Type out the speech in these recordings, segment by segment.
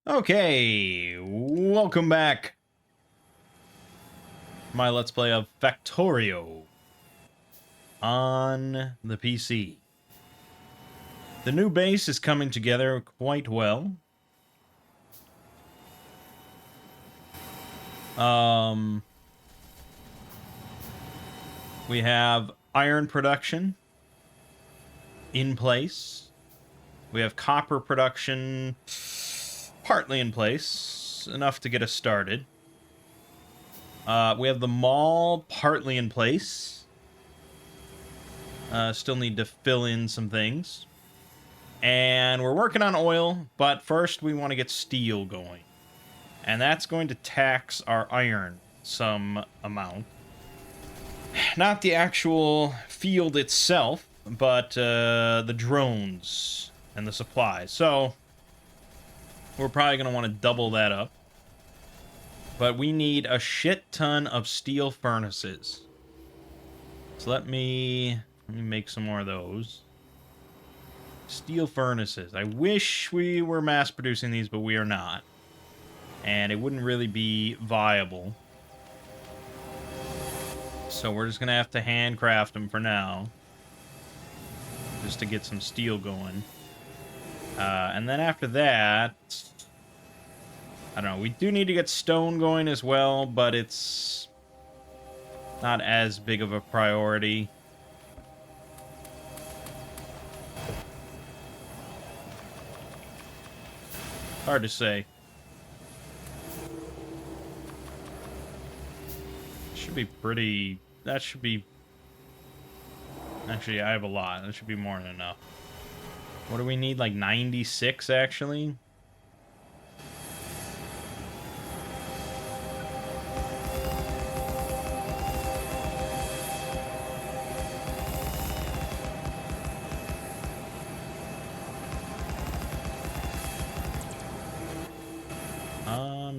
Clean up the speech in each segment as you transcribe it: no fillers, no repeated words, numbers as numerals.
Okay, welcome back. My Let's Play of Factorio on the PC. The new base is coming together quite well. We have iron production in place. We have copper production partly in place, enough to get us started. We have the mall partly in place. Still need to fill in some things. And we're working on oil, but first we want to get steel going. And that's going to tax our iron some amount. Not the actual field itself, but the drones and the supplies. So we're probably going to want to double that up. But we need a shit ton of steel furnaces. So let me make some more of those. Steel furnaces. I wish we were mass producing these, but we are not. And it wouldn't really be viable. So we're just going to have to handcraft them for now. Just to get some steel going. And then after that, I don't know. We do need to get stone going as well, but it's not as big of a priority. Hard to say. Should be pretty... That should be... Actually, I have a lot. That should be more than enough. What do we need? Like 96, actually?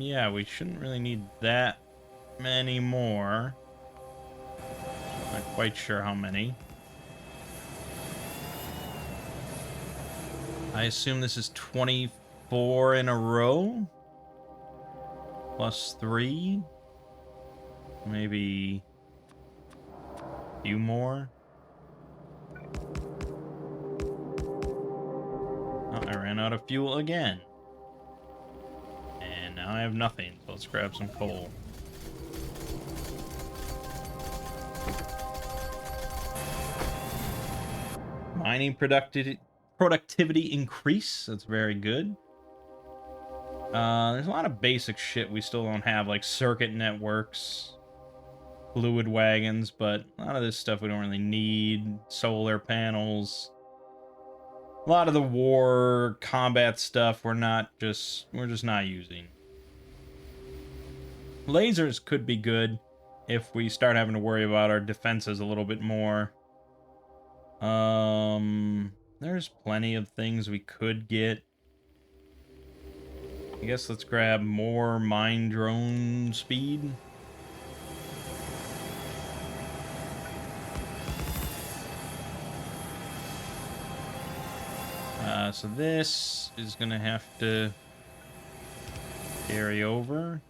Yeah, we shouldn't really need that many more. Not quite sure how many. I assume this is 24 in a row? Plus 3? Maybe a few more? Oh, I ran out of fuel again. And now I have nothing, so let's grab some coal. Mining productivity increase. That's very good. There's a lot of basic shit we still don't have, like circuit networks, fluid wagons, but a lot of this stuff we don't really need. Solar panels. A lot of the war combat stuff we're just not using. Lasers could be good if we start having to worry about our defenses a little bit more. There's plenty of things we could get. I guess let's grab more mine drone speed. So this is gonna have to carry over.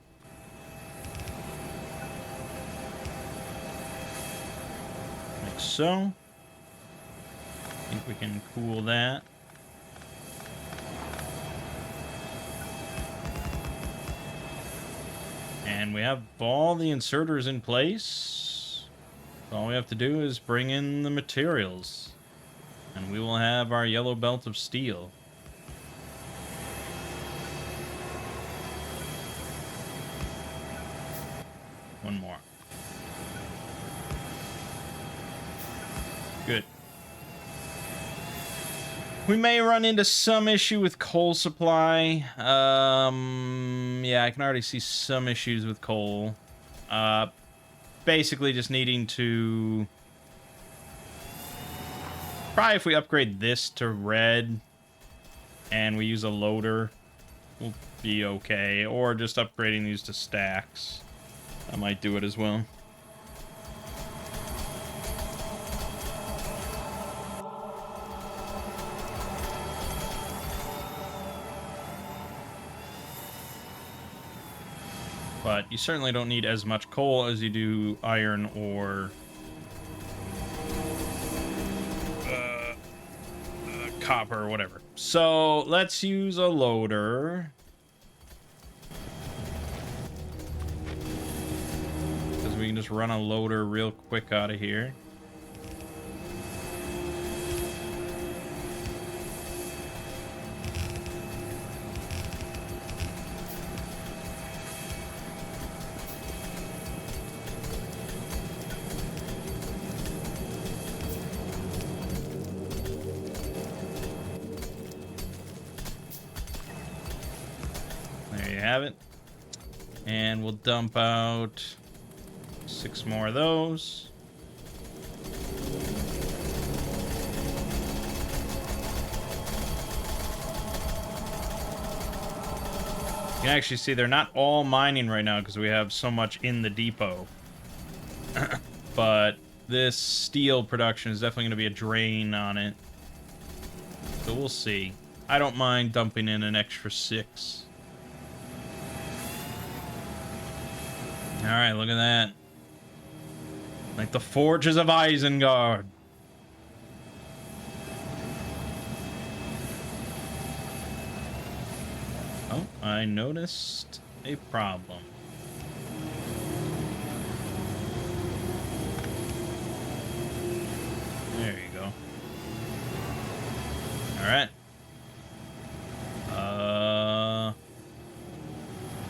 Like so. I think we can cool that. And we have all the inserters in place. All we have to do is bring in the materials. And we will have our yellow belt of steel. One more. Good. We may run into some issue with coal supply. Yeah, I can already see some issues with coal. Basically just needing to... Probably if we upgrade this to red and we use a loader, we'll be okay. Or just upgrading these to stacks. I might do it as well. But you certainly don't need as much coal as you do iron or copper or whatever. So let's use a loader. Because we can just run a loader real quick out of here. There you have it. And we'll dump out 6 more of those. You can actually see they're not all mining right now because we have so much in the depot. But this steel production is definitely going to be a drain on it. So we'll see. I don't mind dumping in an extra 6. Alright, look at that. Like the Forges of Isengard. Oh, I noticed a problem. There you go. Alright.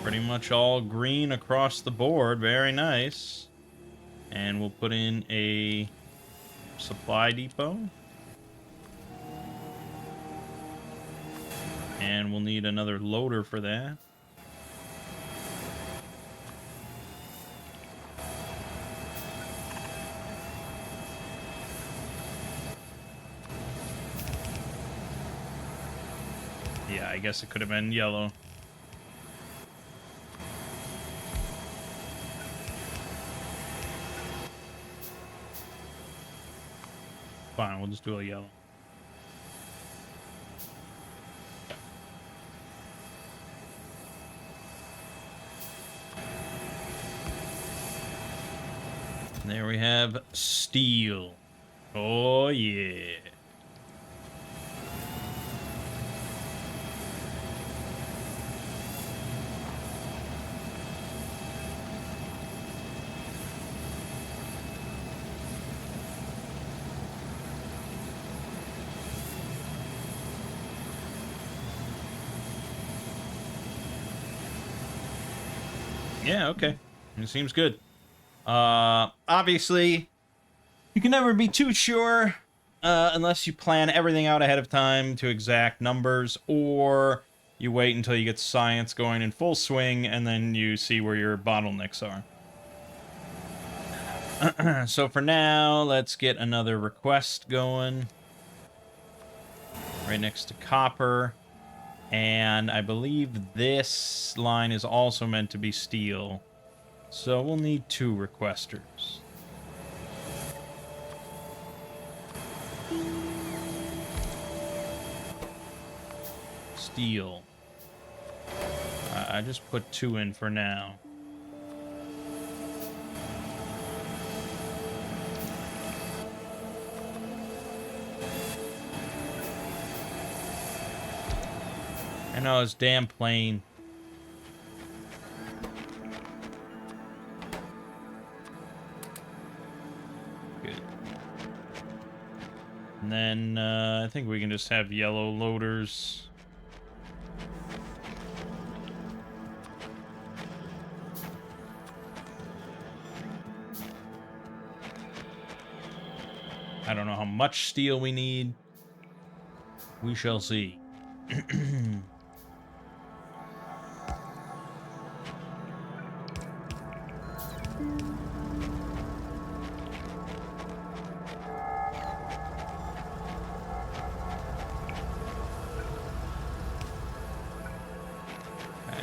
Pretty much all green across the board. Very nice. And we'll put in a supply depot. And we'll need another loader for that. Yeah, I guess it could have been yellow. Fine, we'll just do a yellow. And there we have steel. Oh, yeah. Yeah, okay. It seems good. Obviously, you can never be too sure unless you plan everything out ahead of time to exact numbers, or you wait until you get science going in full swing and then you see where your bottlenecks are. So for now, let's get another request going. Right next to copper. And I believe this line is also meant to be steel. So we'll need 2 requesters. Steel. I just put 2 in for now. I know, it's damn plain. Good. And then, I think we can just have yellow loaders. I don't know how much steel we need. We shall see.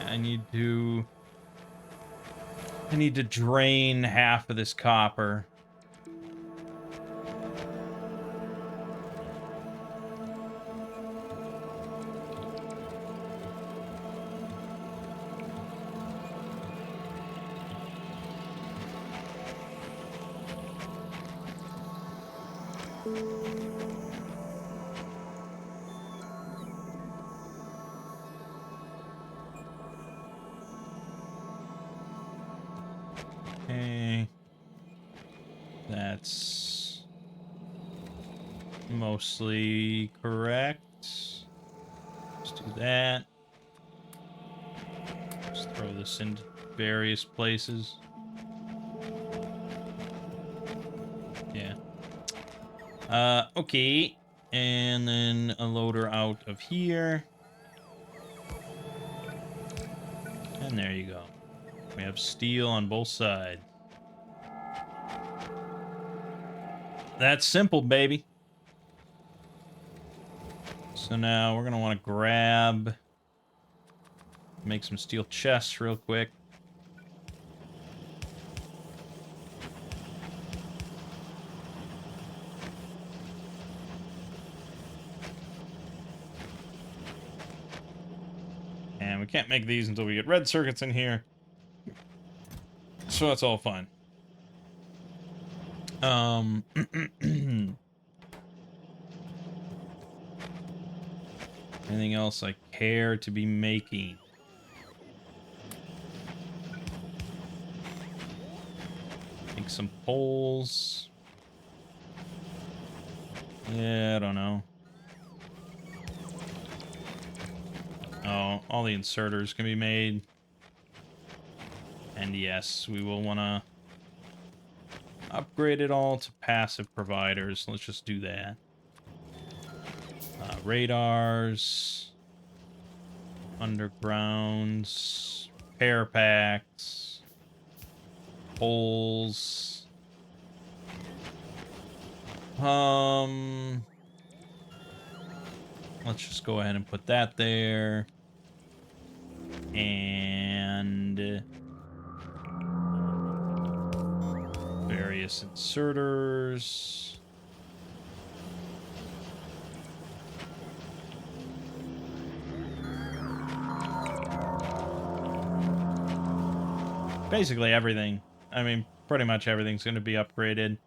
I need to drain half of this copper. Okay. That's mostly correct. Let's do that. Just throw this into various places. Yeah. Okay. And then a loader out of here. And there you go. We have steel on both sides. That's simple, baby. So now we're going to want to grab... Make some steel chests real quick. And we can't make these until we get red circuits in here. So that's all fine. Anything else I care to be making? Make some poles. Yeah, I don't know. Oh, all the inserters can be made. And yes, we will want to upgrade it all to passive providers. Let's just do that. Radars. Undergrounds. Repair packs. Poles. Let's just go ahead and put that there. And various inserters. Basically everything. I mean, pretty much everything's going to be upgraded.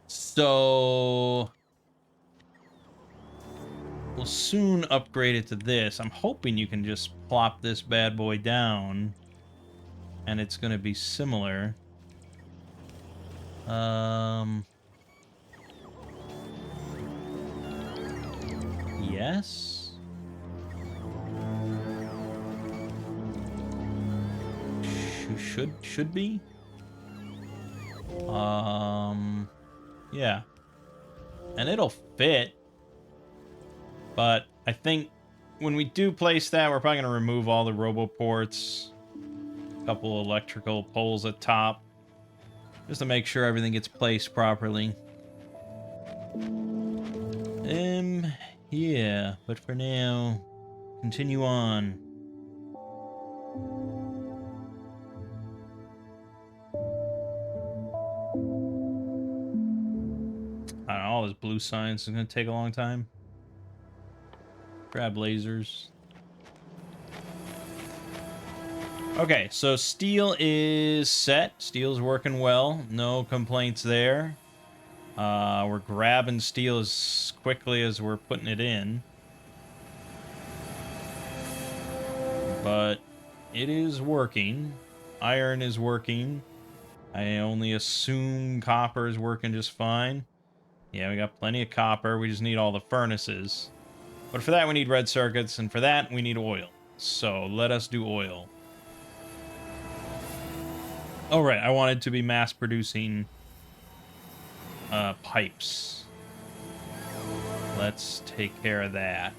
So we'll soon upgrade it to this. I'm hoping you can just plop this bad boy down and it's going to be similar. Yes. Should be. Yeah. And it'll fit. But I think when we do place that, we're probably going to remove all the robo ports. A couple electrical poles at top. Just to make sure everything gets placed properly. Yeah. But for now, continue on. I don't know, all this blue science is going to take a long time. Grab lasers. Okay, so steel is set. Steel's working well. No complaints there. We're grabbing steel as quickly as we're putting it in. But it is working. Iron is working. I only assume copper is working just fine. Yeah, we got plenty of copper. We just need all the furnaces. But for that, we need red circuits, and for that, we need oil. So let us do oil. Oh, right. I wanted to be mass producing pipes. Let's take care of that.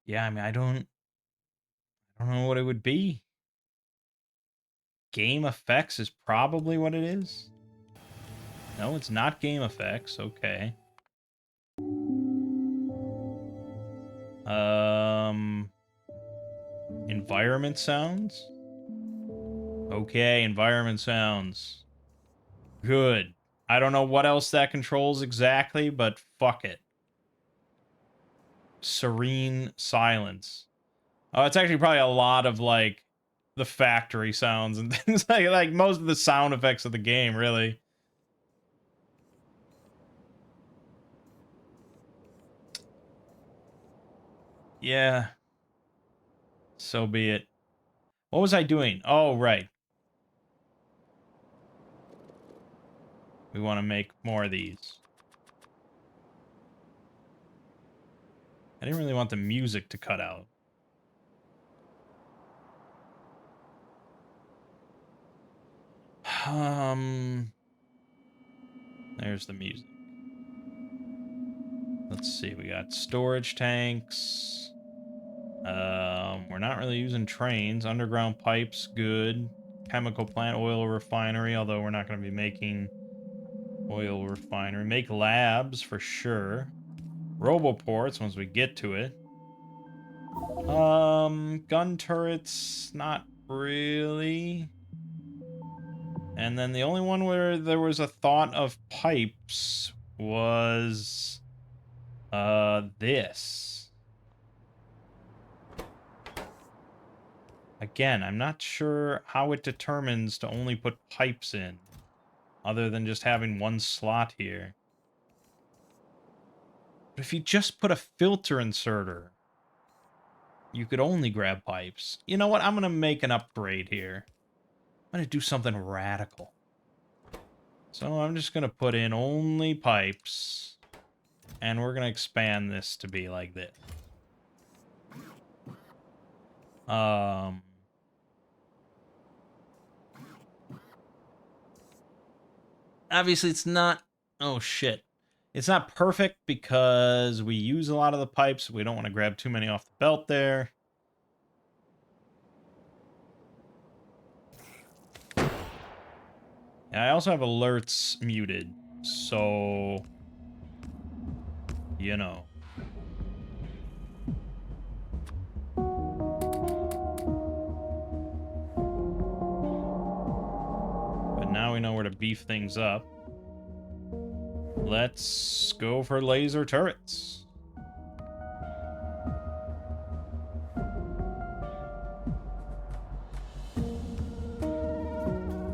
Yeah, I mean, I don't know what it would be. Game effects is probably what it is. No, it's not game effects. Okay. Environment sounds? Okay, environment sounds. Good. I don't know what else that controls exactly, but fuck it. Serene silence. Oh, it's actually probably a lot of, like, the factory sounds and things like most of the sound effects of the game, really. Yeah. So be it. What was I doing? Oh, right. We want to make more of these. I didn't really want the music to cut out. There's the music. Let's see. We got storage tanks. We're not really using trains. Underground pipes, good. Chemical plant, oil refinery, although we're not going to be making oil refinery. Make labs for sure. Roboports once we get to it. Gun turrets, not really. And then the only one where there was a thought of pipes was this. Again, I'm not sure how it determines to only put pipes in, other than just having one slot here. But if you just put a filter inserter, you could only grab pipes. You know what? I'm going to make an upgrade here. I'm going to do something radical. So I'm just going to put in only pipes, and we're going to expand this to be like this. Obviously it's not, oh shit. It's not perfect because we use a lot of the pipes. We don't want to grab too many off the belt there. I also have alerts muted, so you know. But now we know where to beef things up. Let's go for laser turrets.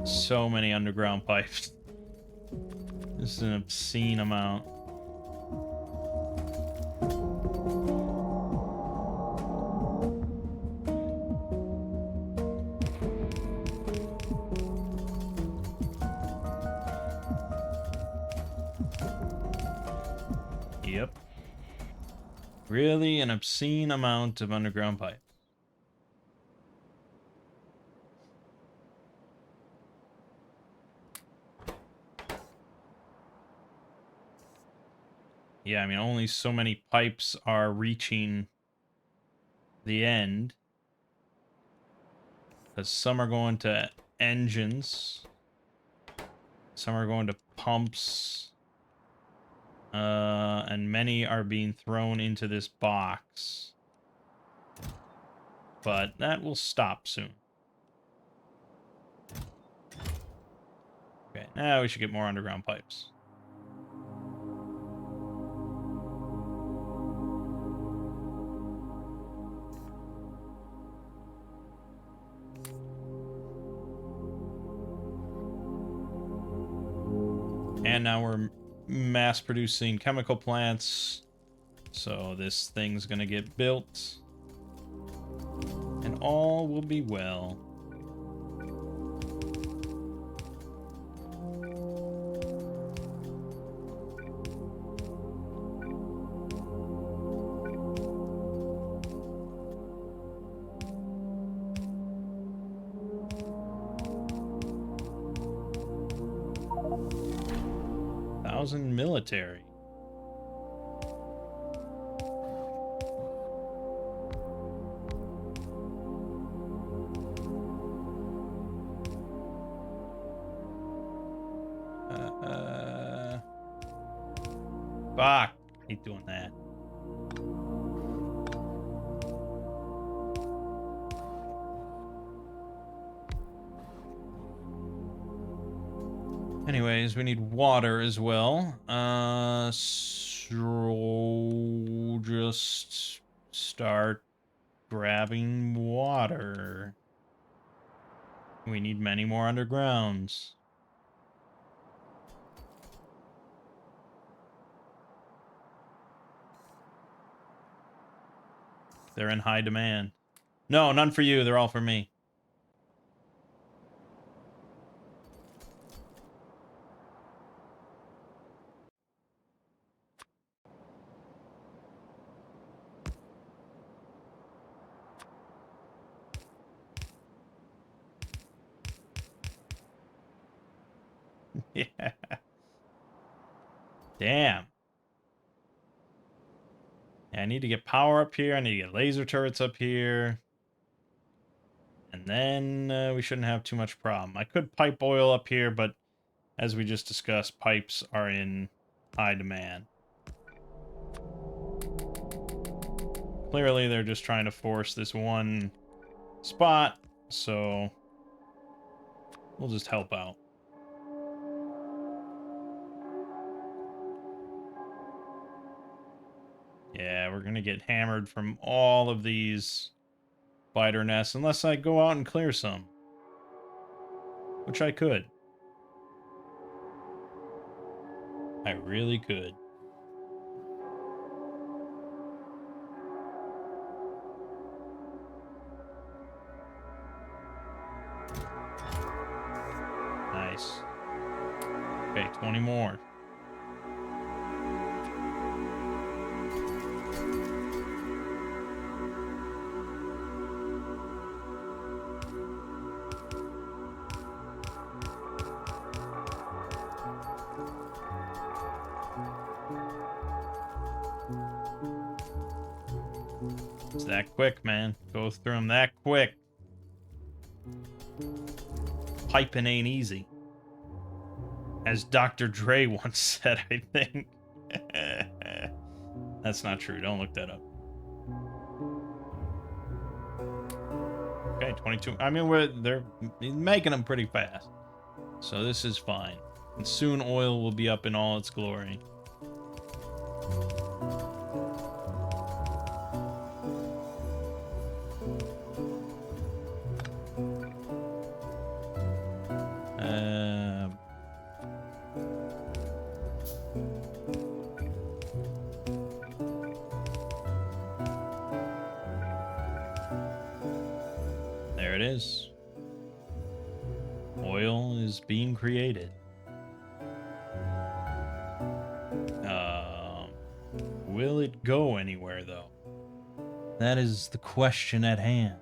So many underground pipes. This is an obscene amount. Yep. Really an obscene amount of underground pipe. Yeah, I mean, only so many pipes are reaching the end. Because some are going to engines. Some are going to pumps. And many are being thrown into this box. But that will stop soon. Okay, now we should get more underground pipes. And now we're mass producing chemical plants. So this thing's gonna get built. And all will be well. Military. Fuck. Keep doing that. Anyways, we need water as well. So just start grabbing water. We need many more undergrounds. They're in high demand. No, none for you. They're all for me. Yeah. Damn. Yeah, I need to get power up here. I need to get laser turrets up here. And then we shouldn't have too much problem. I could pipe oil up here, but as we just discussed, pipes are in high demand. Clearly, they're just trying to force this one spot, so we'll just help out. Yeah, we're gonna get hammered from all of these spider nests unless I go out and clear some. Which I could. I really could. Nice. Okay, 20 more. It's that quick, man. Go through them that quick. Piping ain't easy. As Dr. Dre once said, I think. That's not true. Don't look that up. Okay, 22. I mean, they're making them pretty fast. So this is fine. And soon oil will be up in all its glory. There it is. Oil is being created. Will it go anywhere, though? That is the question at hand.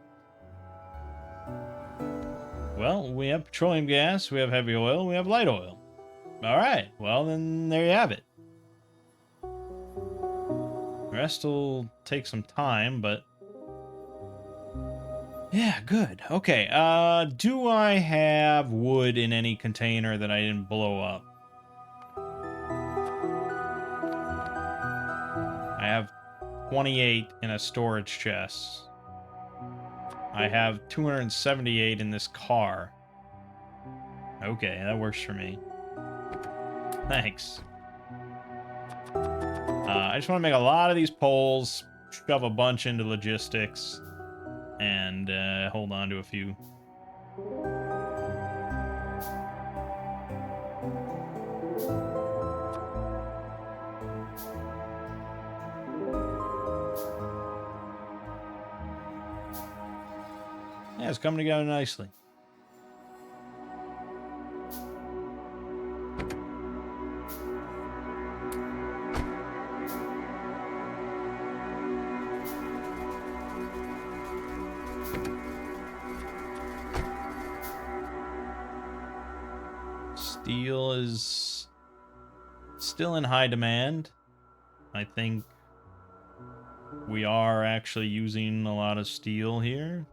Well, we have petroleum gas, we have heavy oil, we have light oil. All right, well, then there you have it. The rest will take some time, but... yeah, good. Okay, do I have wood in any container that I didn't blow up? I have 28 in a storage chest. I have 278 in this car. Okay, that works for me. Thanks. I just want to make a lot of these poles, shove a bunch into logistics, and hold on to a few. Yeah, it's coming together nicely. Steel is still in high demand. I think we are actually using a lot of steel here.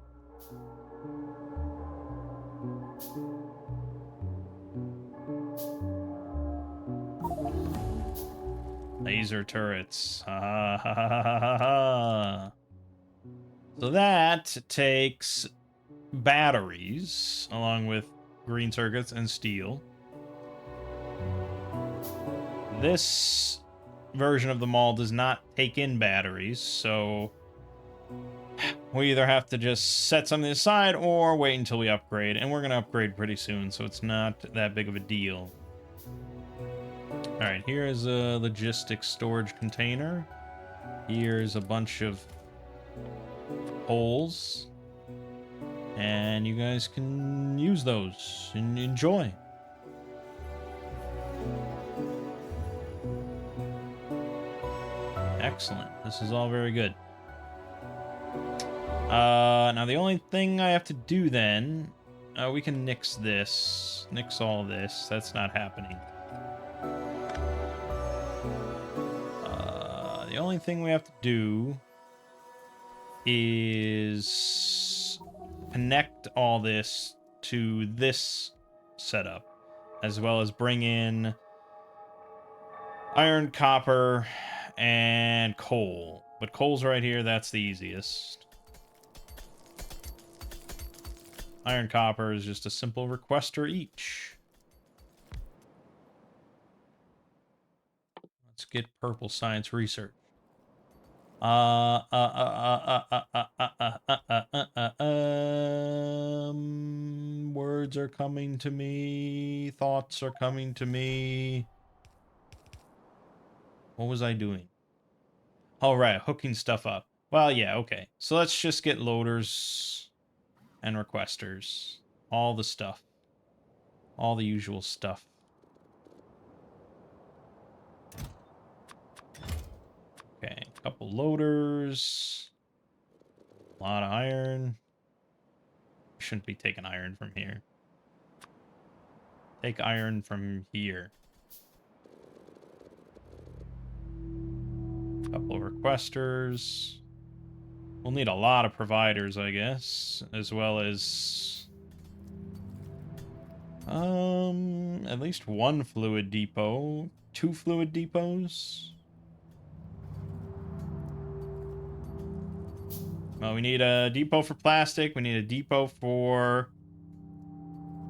Laser turrets. Ha ha ha ha ha ha. So that takes batteries along with green circuits and steel. This version of the mall does not take in batteries, so we either have to just set something aside or wait until we upgrade, and we're going to upgrade pretty soon, so it's not that big of a deal. Alright, here's a logistics storage container. Here's a bunch of holes. And you guys can use those and enjoy. Excellent. This is all very good. Now the only thing I have to do then, we can nix this. Nix all this. That's not happening. The only thing we have to do is connect all this to this setup, as well as bring in iron, copper, and coal. But coal's right here, that's the easiest. Iron, copper is just a simple requester each. Let's get purple science research. Words are coming to me. Thoughts are coming to me. What was I doing? All right, hooking stuff up. Well, yeah, okay. So let's just get loaders and requesters. All the stuff. All the usual stuff. Okay, a couple loaders. A lot of iron. Shouldn't be taking iron from here. Take iron from here. Couple of requesters. We'll need a lot of providers, I guess, as well as at least one fluid depot, 2 fluid depots. Well, we need a depot for plastic, we need a depot for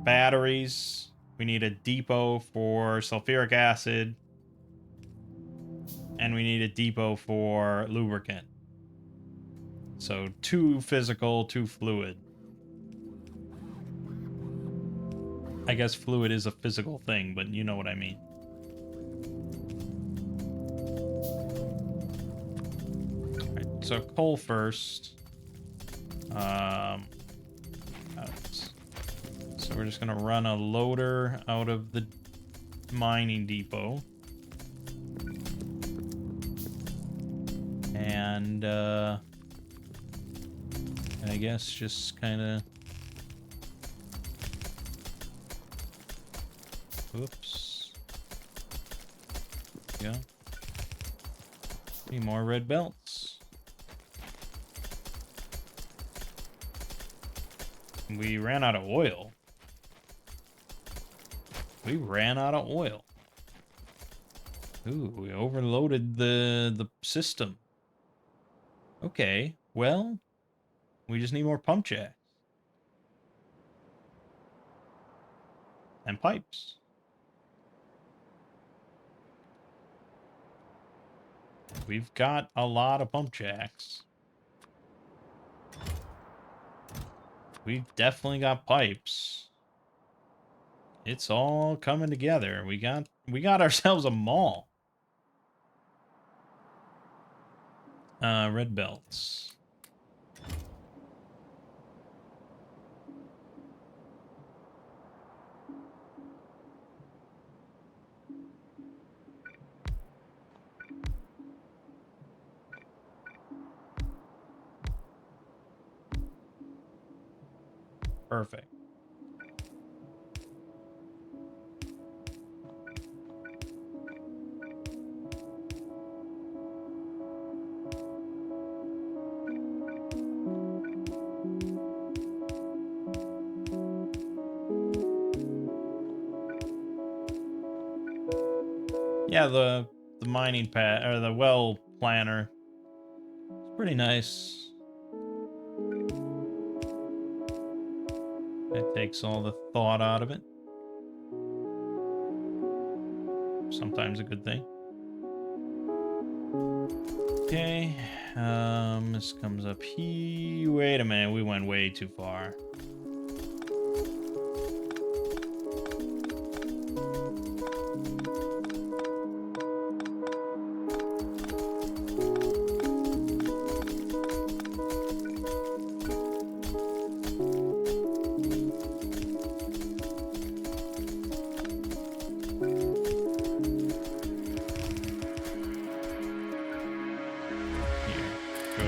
batteries, we need a depot for sulfuric acid, and we need a depot for lubricant. So 2 physical, 2 fluid. I guess fluid is a physical thing, but you know what I mean. Right, so coal first. So we're just gonna run a loader out of the mining depot. And I guess just kind of... Oops. Yeah. 3 more red belts. We ran out of oil. We ran out of oil. Ooh, we overloaded the system. Okay, well, we just need more pump jacks. And pipes. We've got a lot of pump jacks. We've definitely got pipes. It's all coming together. We got ourselves a mall. Red belts. Perfect. Yeah, the mining pad or the well planner. It's pretty nice. It takes all the thought out of it. sometimes a good thing. Okay, this comes up here. Wait a minute, we went way too far.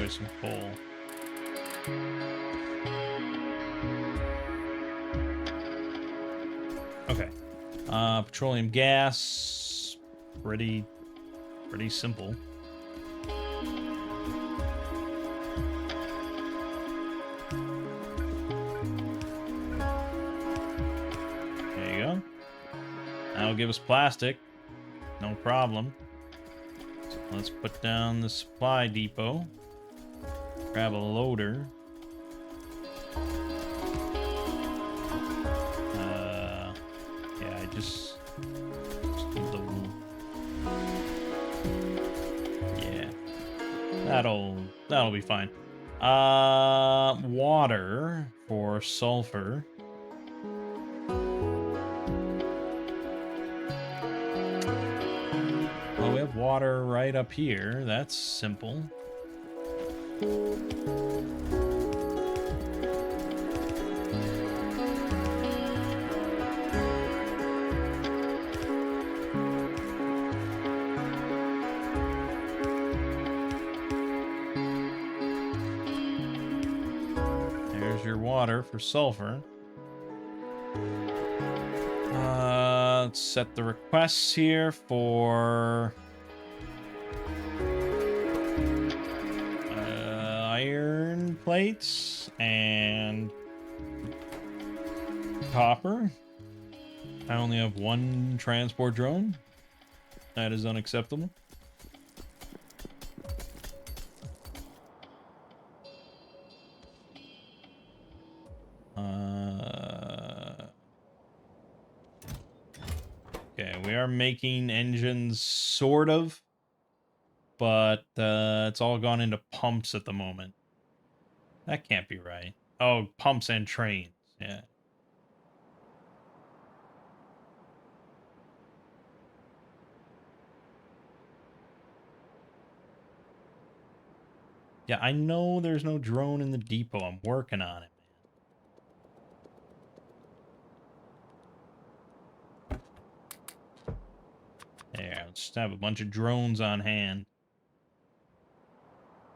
Some coal. Okay. Petroleum gas. Pretty simple. There you go. That'll give us plastic. No problem. So let's put down the supply depot. Grab a loader. Yeah, I just need the... Yeah. That'll be fine. Water for sulfur. Well, we have water right up here. That's simple. There's your water for sulfur. Let's set the requests here for iron plates and copper. I only have one transport drone. That is unacceptable. Okay, we are making engines, sort of, but it's all gone into pumps at the moment. That can't be right. Oh, pumps and trains, yeah. Yeah, I know there's no drone in the depot. I'm working on it, man. There, let's just have a bunch of drones on hand.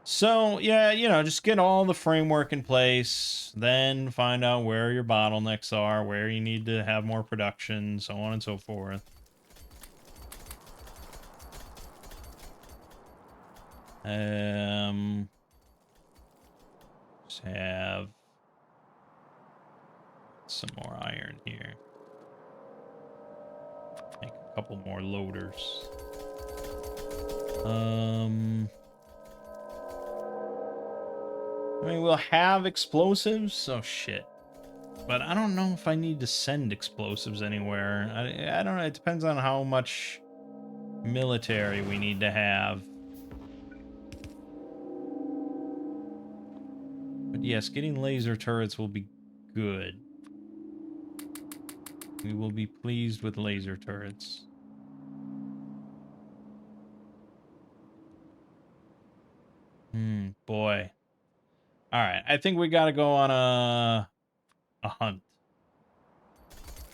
So, yeah, you know, just get all the framework in place, then find out where your bottlenecks are, where you need to have more production, so on and so forth. Just have some more iron here. Make a couple more loaders. I mean, we'll have explosives. Oh, shit. But I don't know if I need to send explosives anywhere. I don't know. It depends on how much military we need to have. But yes, getting laser turrets will be good. We will be pleased with laser turrets. Boy. Alright, I think we gotta go on a hunt.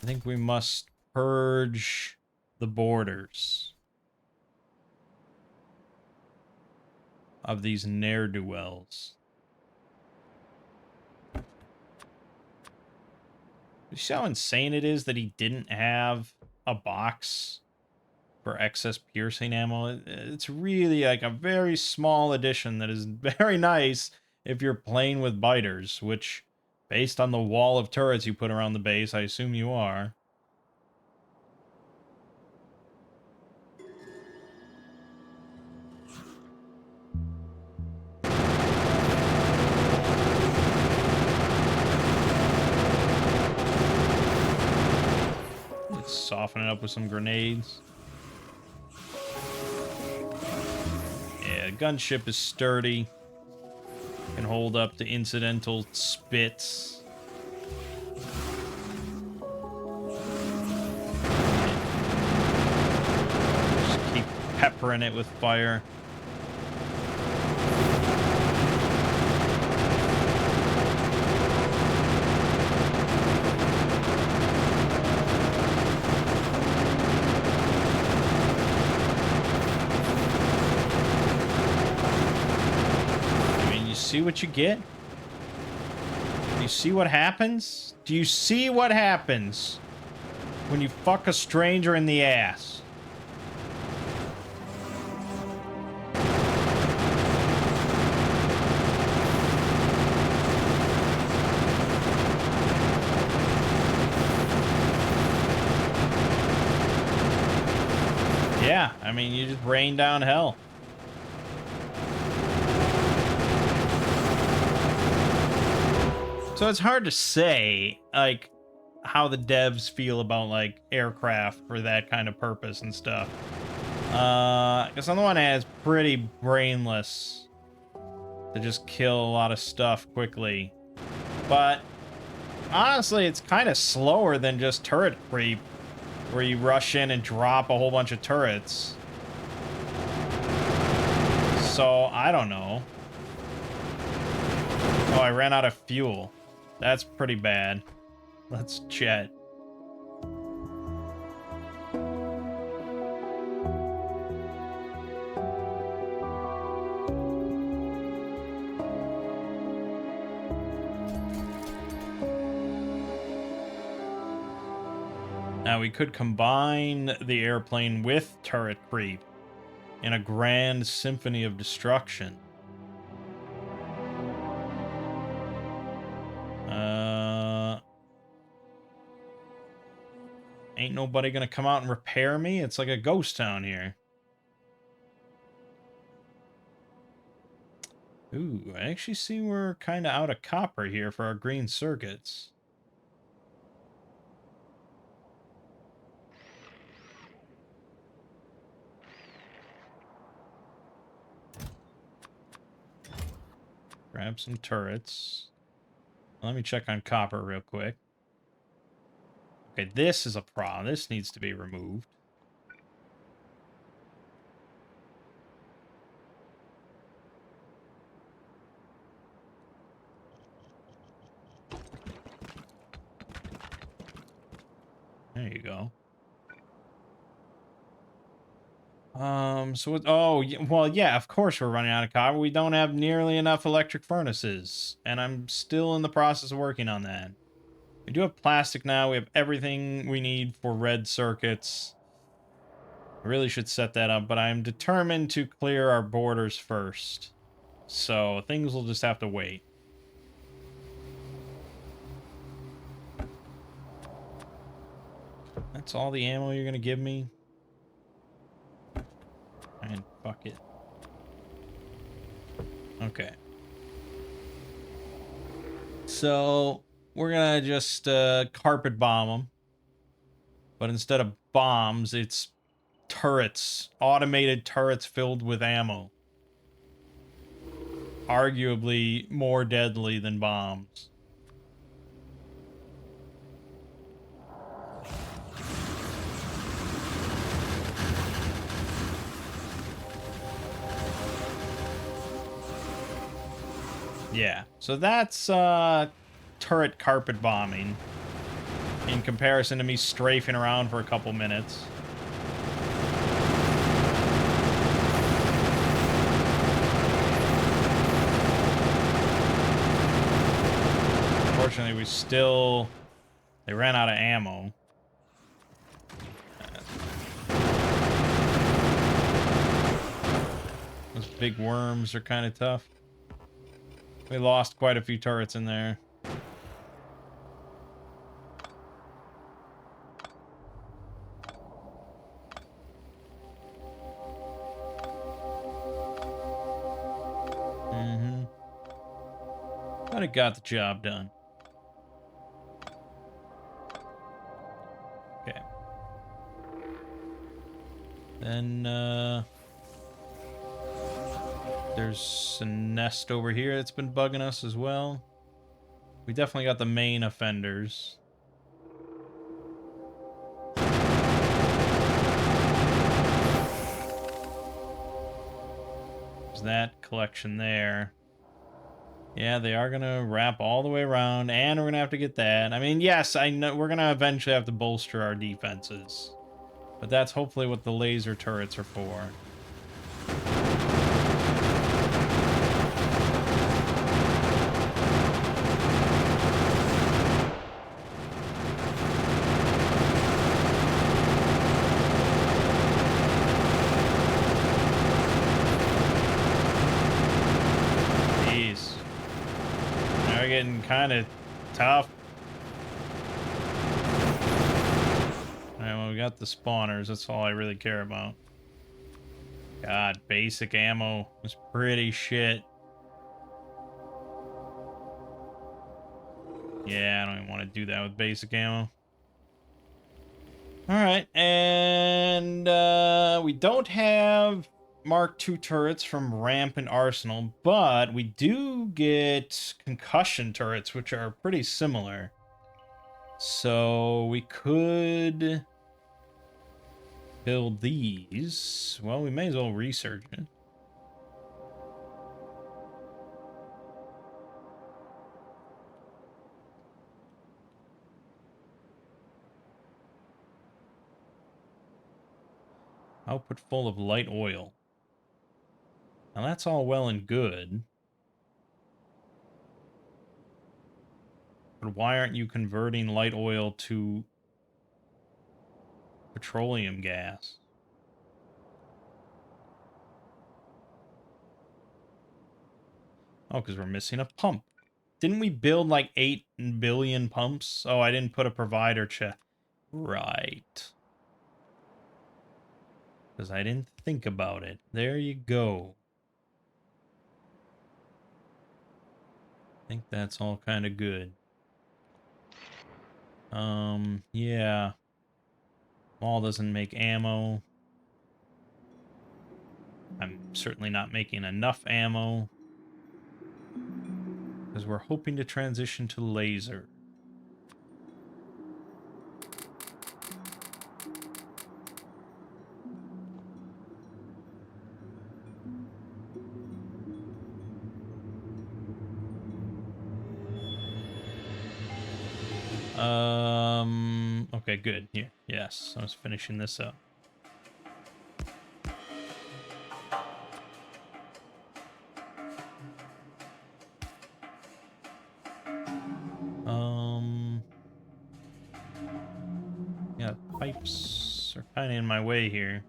I think we must purge the borders of these ne'er-do-wells. You see how insane it is that he didn't have a box for excess piercing ammo? It's really like a very small addition that is very nice if you're playing with biters, which, based on the wall of turrets you put around the base, I assume you are. Let's soften it up with some grenades. gunship is sturdy. Can hold up to incidental spits. Just keep peppering it with fire. See what you get? Do you see what happens? Do you see what happens when you fuck a stranger in the ass? Yeah, I mean, you just rain down hell. So it's hard to say, like, how the devs feel about, like, aircraft for that kind of purpose and stuff. Because on the one hand, it's pretty brainless to just kill a lot of stuff quickly. But, honestly, it's kind of slower than just turret creep, where you rush in and drop a whole bunch of turrets. So, I don't know. Oh, I ran out of fuel. That's pretty bad. Let's jet. Now we could combine the airplane with turret creep in a grand symphony of destruction. Ain't nobody gonna come out and repair me? It's like a ghost town here. Ooh, I actually see we're kind of out of copper here for our green circuits. Grab some turrets. Let me check on copper real quick. Okay, this is a problem. This needs to be removed. There you go. Well, yeah, of course we're running out of copper. We don't have nearly enough electric furnaces, and I'm still in the process of working on that. We do have plastic now. We have everything we need for red circuits. I really should set that up, but I'm determined to clear our borders first. So things will just have to wait. That's all the ammo you're going to give me? And fuck it. Okay. So we're going to just carpet bomb them. But instead of bombs, it's turrets. Automated turrets filled with ammo. Arguably more deadly than bombs. Yeah, so that's turret carpet bombing in comparison to me strafing around for a couple minutes. Unfortunately, they ran out of ammo. Those big worms are kind of tough. We lost quite a few turrets in there. But it got the job done. Okay. Then, There's a nest over here that's been bugging us as well. We definitely got the main offenders. There's that collection there. Yeah, they are going to wrap all the way around, and we're going to have to get that. I mean, yes, I know we're going to eventually have to bolster our defenses. But that's hopefully what the laser turrets are for. Getting kind of tough. Alright, well, we got the spawners. That's all I really care about. God, basic ammo was pretty shit. Yeah, I don't even want to do that with basic ammo. Alright, and we don't have Mark II turrets from Ramp and Arsenal, but we do get concussion turrets, which are pretty similar. So we could build these. Well, we may as well research it. Output full of light oil. Now that's all well and good. But why aren't you converting light oil to petroleum gas? Oh, because we're missing a pump. Didn't we build like 8 billion pumps? Oh, I didn't put a provider check. Right. Because I didn't think about it. There you go. I think that's all kind of good. Yeah. Mall doesn't make ammo. I'm certainly not making enough ammo. Because we're hoping to transition to laser. Okay, good. Here. Yes, I was finishing this up. Yeah, pipes are kind of in my way here.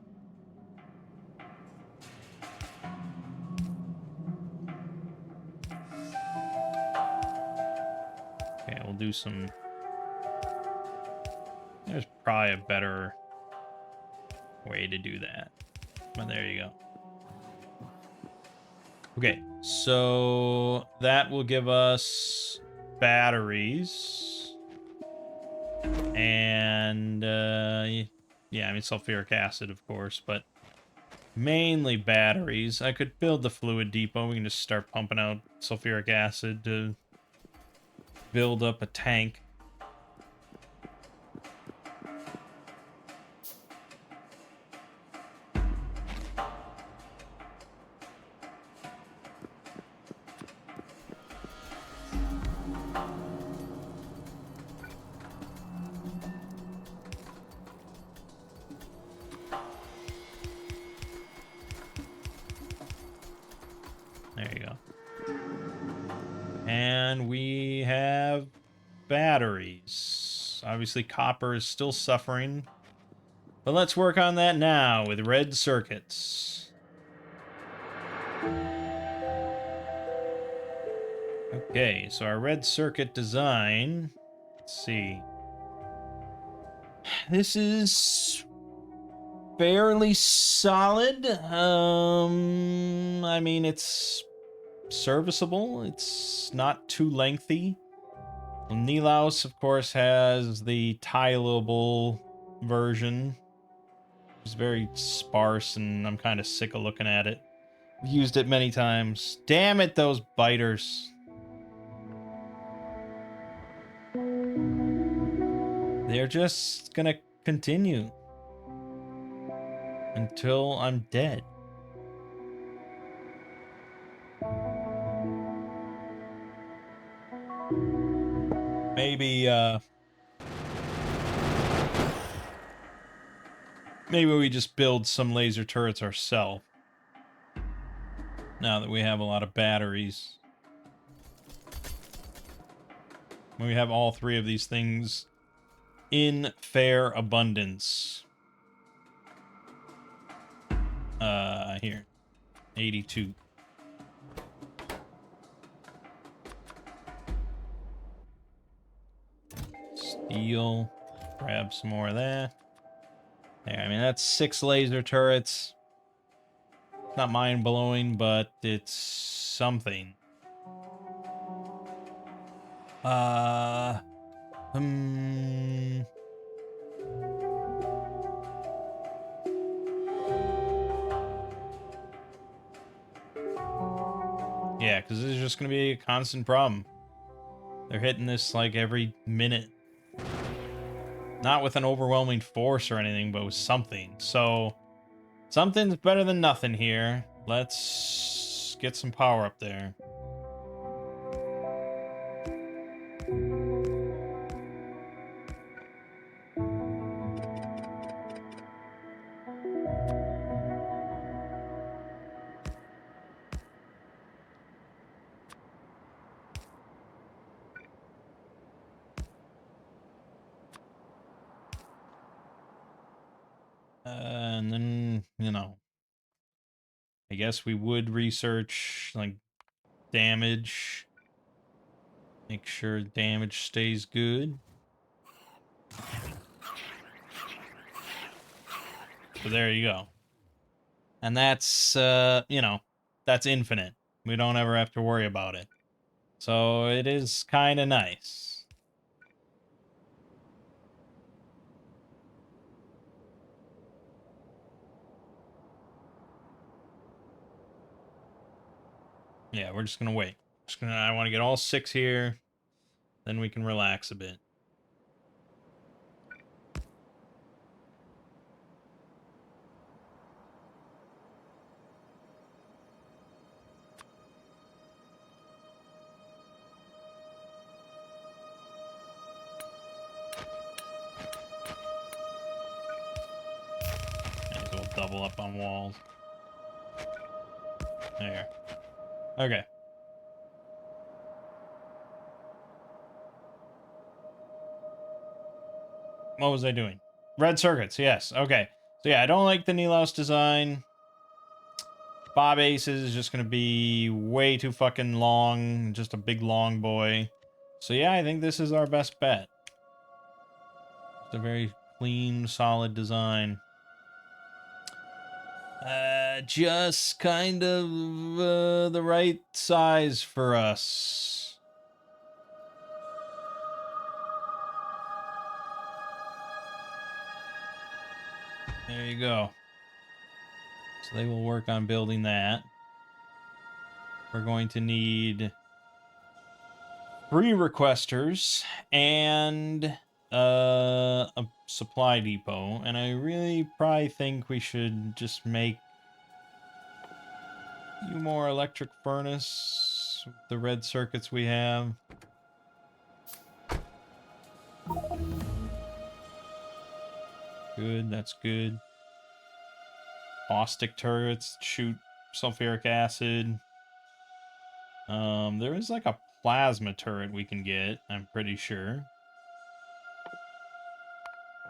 Okay, we'll do some... There's probably a better way to do that. But there you go. Okay, so that will give us batteries. And, yeah, I mean, sulfuric acid, of course, but mainly batteries. I could build the fluid depot. We can just start pumping out sulfuric acid to build up a tank. There you go. And we have batteries. Obviously, copper is still suffering. But let's work on that now with red circuits. Okay, so our red circuit design... Let's see. This is fairly solid. I mean, it's serviceable. It's not too lengthy. Well, Nilaus, of course, has the tileable version. It's very sparse, and I'm kind of sick of looking at it. I've used it many times. Damn it, those biters. They're just gonna continue until I'm dead. Maybe, maybe we just build some laser turrets ourselves. Now that we have a lot of batteries. We have all three of these things in fair abundance. Here. 82. Steel. Grab some more of that. There, I mean, that's 6 laser turrets. Not mind-blowing, but it's something. Hmm. Yeah, because this is just going to be a constant problem. They're hitting this like every minute. Not with an overwhelming force or anything, but with something. So, something's better than nothing here. Let's get some power up there. And then, you know, I guess we would research, like, damage. Make sure damage stays good. So there you go. And that's, you know, that's infinite. We don't ever have to worry about it. So it is kind of nice. Yeah, we're just gonna wait. I want to get all 6 here. Then we can relax a bit. Might as well double up on walls. There. Okay. What was I doing? Red circuits, yes. Okay. So yeah, I don't like the Nilos design. Bob Aces is just going to be way too fucking long. Just a big long boy. So yeah, I think this is our best bet. It's a very clean, solid design. Just kind of the right size for us. There you go. So they will work on building that. We're going to need 3 requesters and a supply depot. And I really probably think we should just make a few more electric furnace with the red circuits we have. Good, that's good. Caustic turrets shoot sulfuric acid. There is like a plasma turret we can get, I'm pretty sure.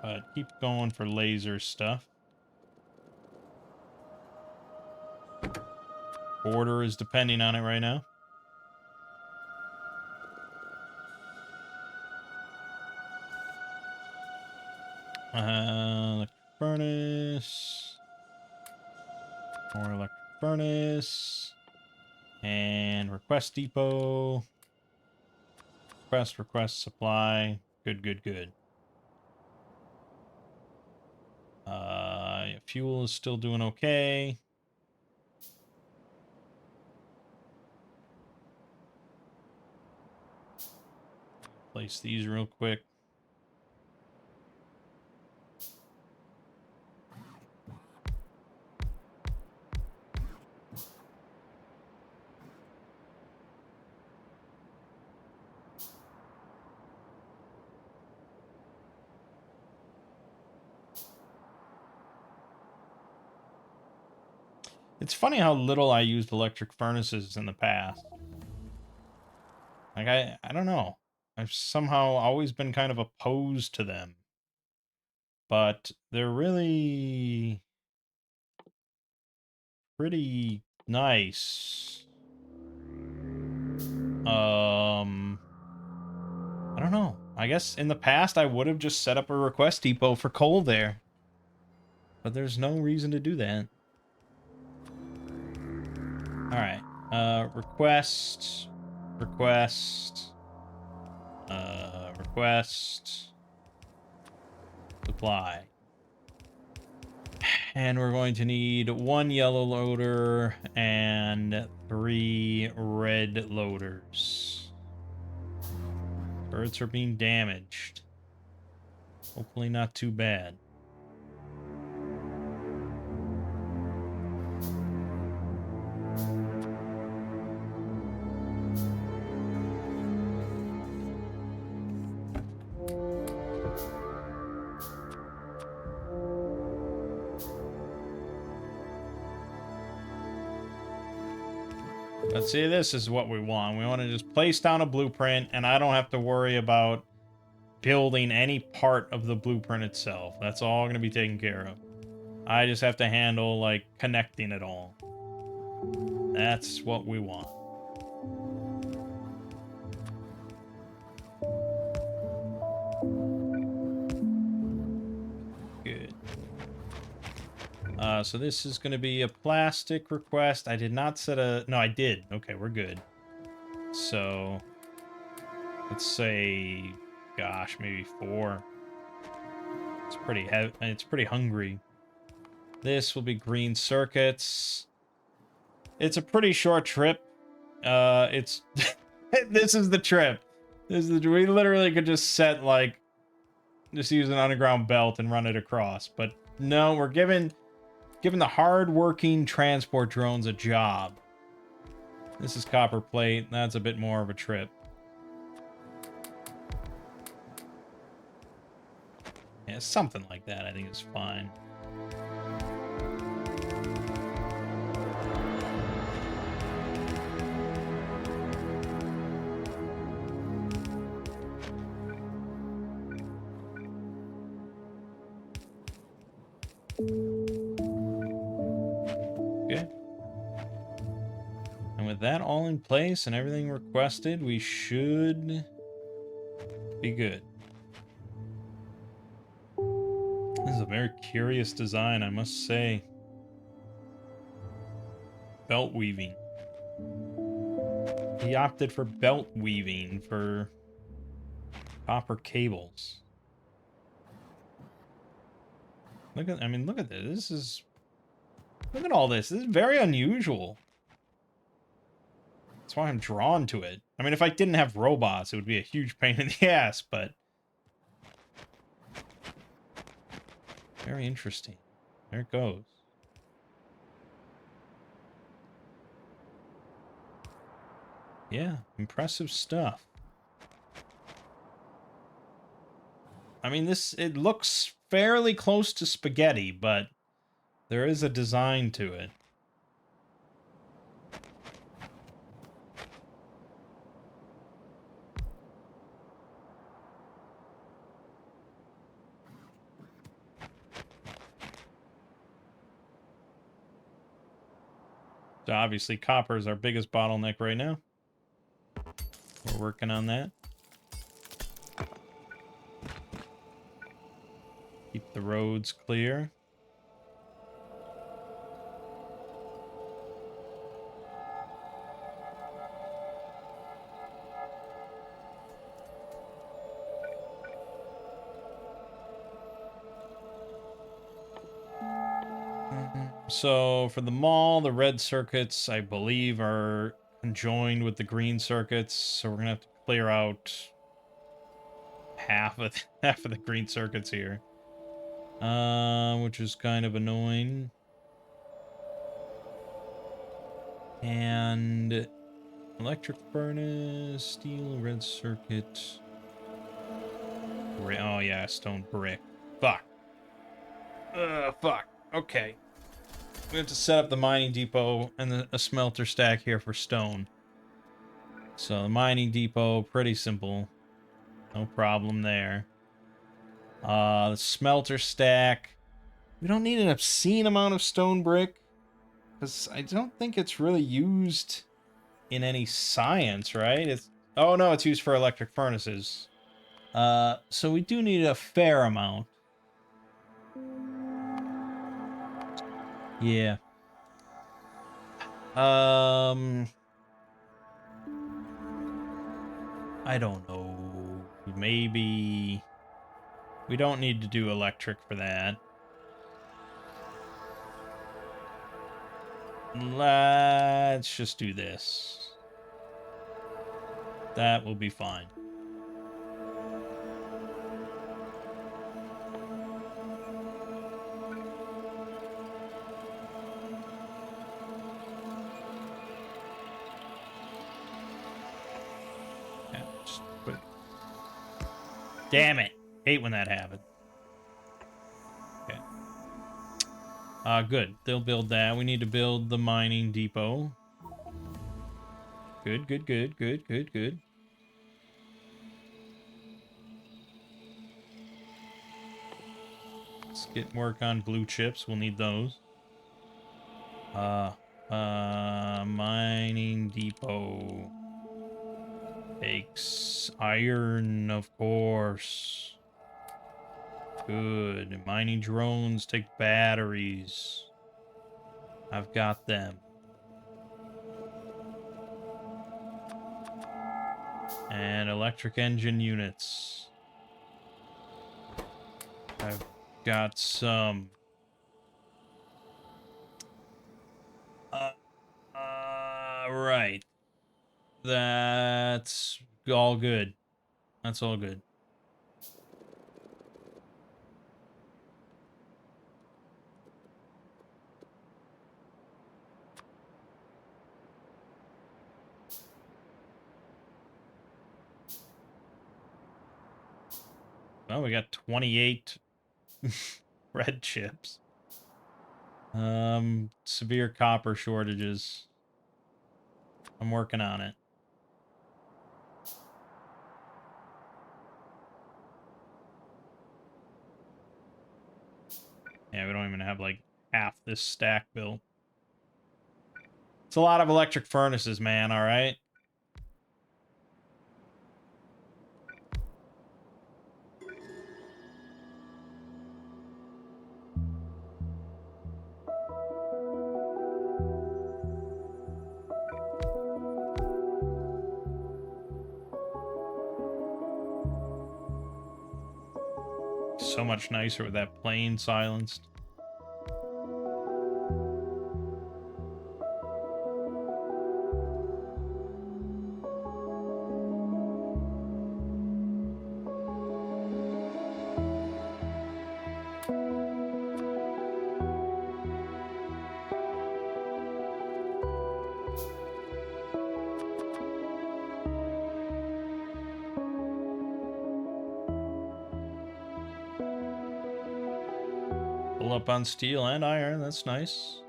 But keep going for laser stuff. Order is depending on it right now. Electric furnace. More electric furnace. And request depot. Request supply. Good, good, good. Fuel is still doing okay. Replace these real quick. It's funny how little I used electric furnaces in the past. Like, I don't know. I've somehow always been kind of opposed to them. But they're really pretty nice. I don't know. I guess in the past I would have just set up a request depot for coal there. But there's no reason to do that. Alright. Request. Request. Request. Supply. And we're going to need 1 yellow loader and 3 red loaders. Birds are being damaged. Hopefully not too bad. But see, this is what we want. We want to just place down a blueprint, and I don't have to worry about building any part of the blueprint itself. That's all going to be taken care of. I just have to handle, like, connecting it all. That's what we want. Good. So this is going to be a plastic request. I did not set a... No, I did. Okay, we're good. So, let's say, gosh, maybe 4. It's pretty heavy. It's pretty hungry. This will be green circuits. It's a pretty short trip. It's this is the trip. We literally could just set like just use an underground belt and run it across. But no, we're giving the hard-working transport drones a job. This is copper plate. That's a bit more of a trip. Yeah, something like that I think is fine. Okay. And with that all in place and everything requested, we should be good. This is a very curious design, I must say. Belt weaving. He opted for belt weaving for copper cables. Look at, I mean, look at this. This is, look at all this. This is very unusual. That's why I'm drawn to it. I mean, if I didn't have robots, it would be a huge pain in the ass, but very interesting. There it goes. Yeah, impressive stuff. I mean, it looks fairly close to spaghetti, but there is a design to it. So obviously, copper is our biggest bottleneck right now. We're working on that. Keep the roads clear. So for the mall, the red circuits, I believe, are conjoined with the green circuits. So we're going to have to clear out half of half of the green circuits here, which is kind of annoying. And electric furnace, steel, red circuit. Oh yeah, stone brick. Fuck. Fuck. Okay. We have to set up the mining depot and a smelter stack here for stone. So the mining depot, pretty simple. No problem there. The smelter stack. We don't need an obscene amount of stone brick, because I don't think it's really used in any science, right? It's oh no, it's used for electric furnaces. So we do need a fair amount. Yeah. I don't know. Maybe we don't need to do electric for that. Let's just do this. That will be fine. Yeah, just put... Damn it! Hate when that happens. Okay. Good. They'll build that. We need to build the mining depot. Good, good, good, good, good, good. Let's get work on blue chips. We'll need those. Mining depot. Takes iron, of course. Good. Mining drones take batteries. I've got them. And electric engine units. I've got some. Right. That's all good. That's all good. Well, we got 28 red chips. Severe copper shortages. I'm working on it. Yeah, we don't even have like half this stack built. It's a lot of electric furnaces, man, all right? So much nicer with that plane silenced. Full up on steel and iron, that's nice.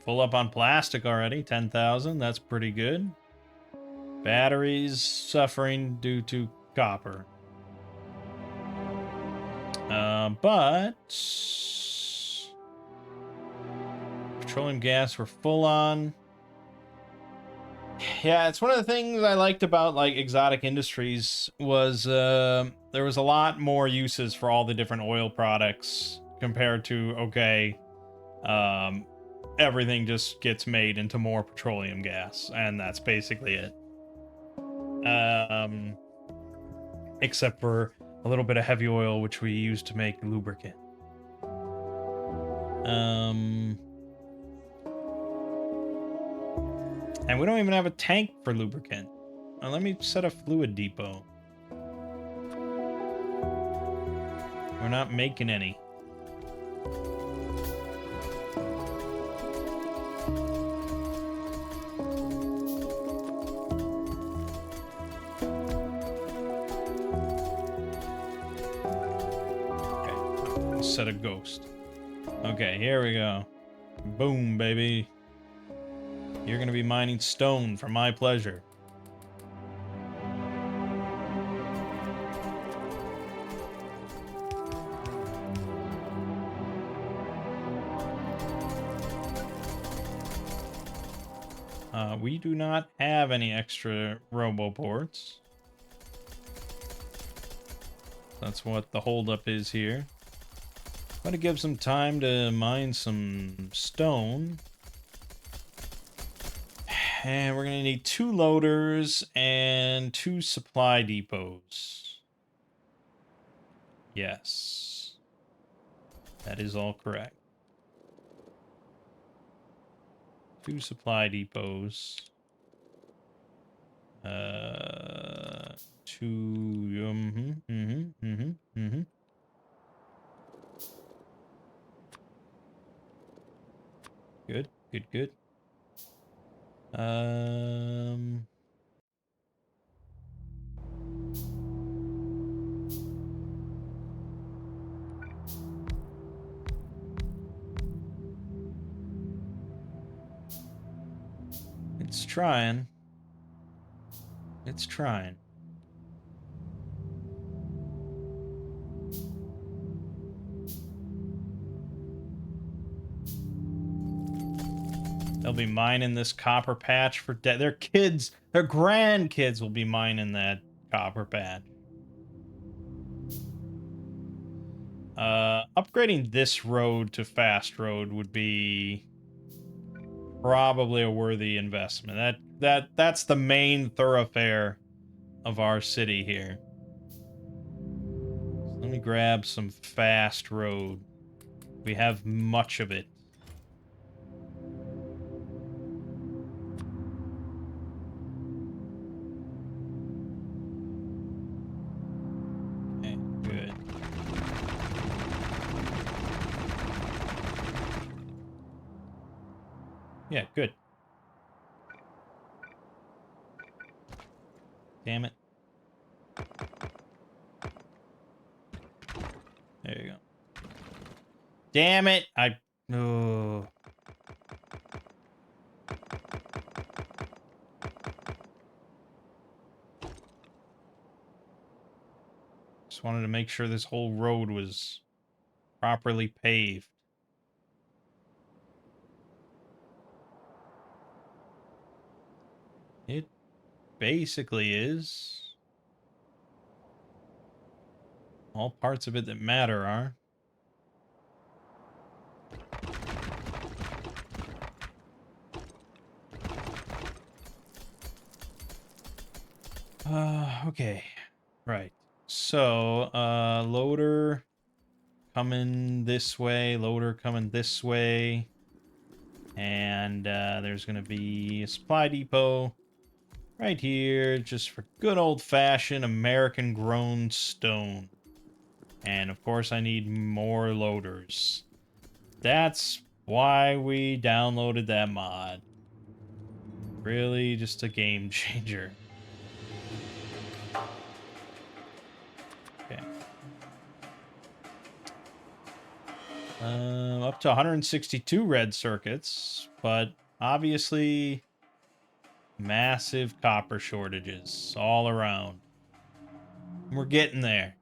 Full up on plastic already, 10,000, that's pretty good. Batteries suffering due to copper. But petroleum gas we're full on. Yeah, it's one of the things I liked about like exotic industries was there was a lot more uses for all the different oil products compared to okay, everything just gets made into more petroleum gas, and that's basically it. Except for a little bit of heavy oil, which we use to make lubricant. And we don't even have a tank for lubricant. Let me set a fluid depot. We're not making any. Okay, set a ghost. Okay, here we go. Boom, baby. You're gonna be mining stone for my pleasure. We do not have any extra roboports. That's what the holdup is here. I'm gonna give some time to mine some stone. And we're gonna need 2 loaders and 2 supply depots. Yes. That is all correct. 2 supply depots. 2, Good, good, good. It's trying. It's trying. They'll be mining this copper patch for their kids, their grandkids will be mining that copper patch. Upgrading this road to fast road would be probably a worthy investment. That's the main thoroughfare of our city here. So let me grab some fast road. We have much of it. Okay, good. Yeah, good. Damn it. There you go. Damn it! Oh. Just wanted to make sure this whole road was properly paved. It basically is. All parts of it that matter are. Okay. Right. So, loader coming this way, loader coming this way. And there's going to be a supply depot right here, just for good old-fashioned American-grown stone. And, of course, I need more loaders. That's why we downloaded that mod. Really just a game changer. Okay. Up to 162 red circuits, but obviously massive copper shortages all around. We're getting there.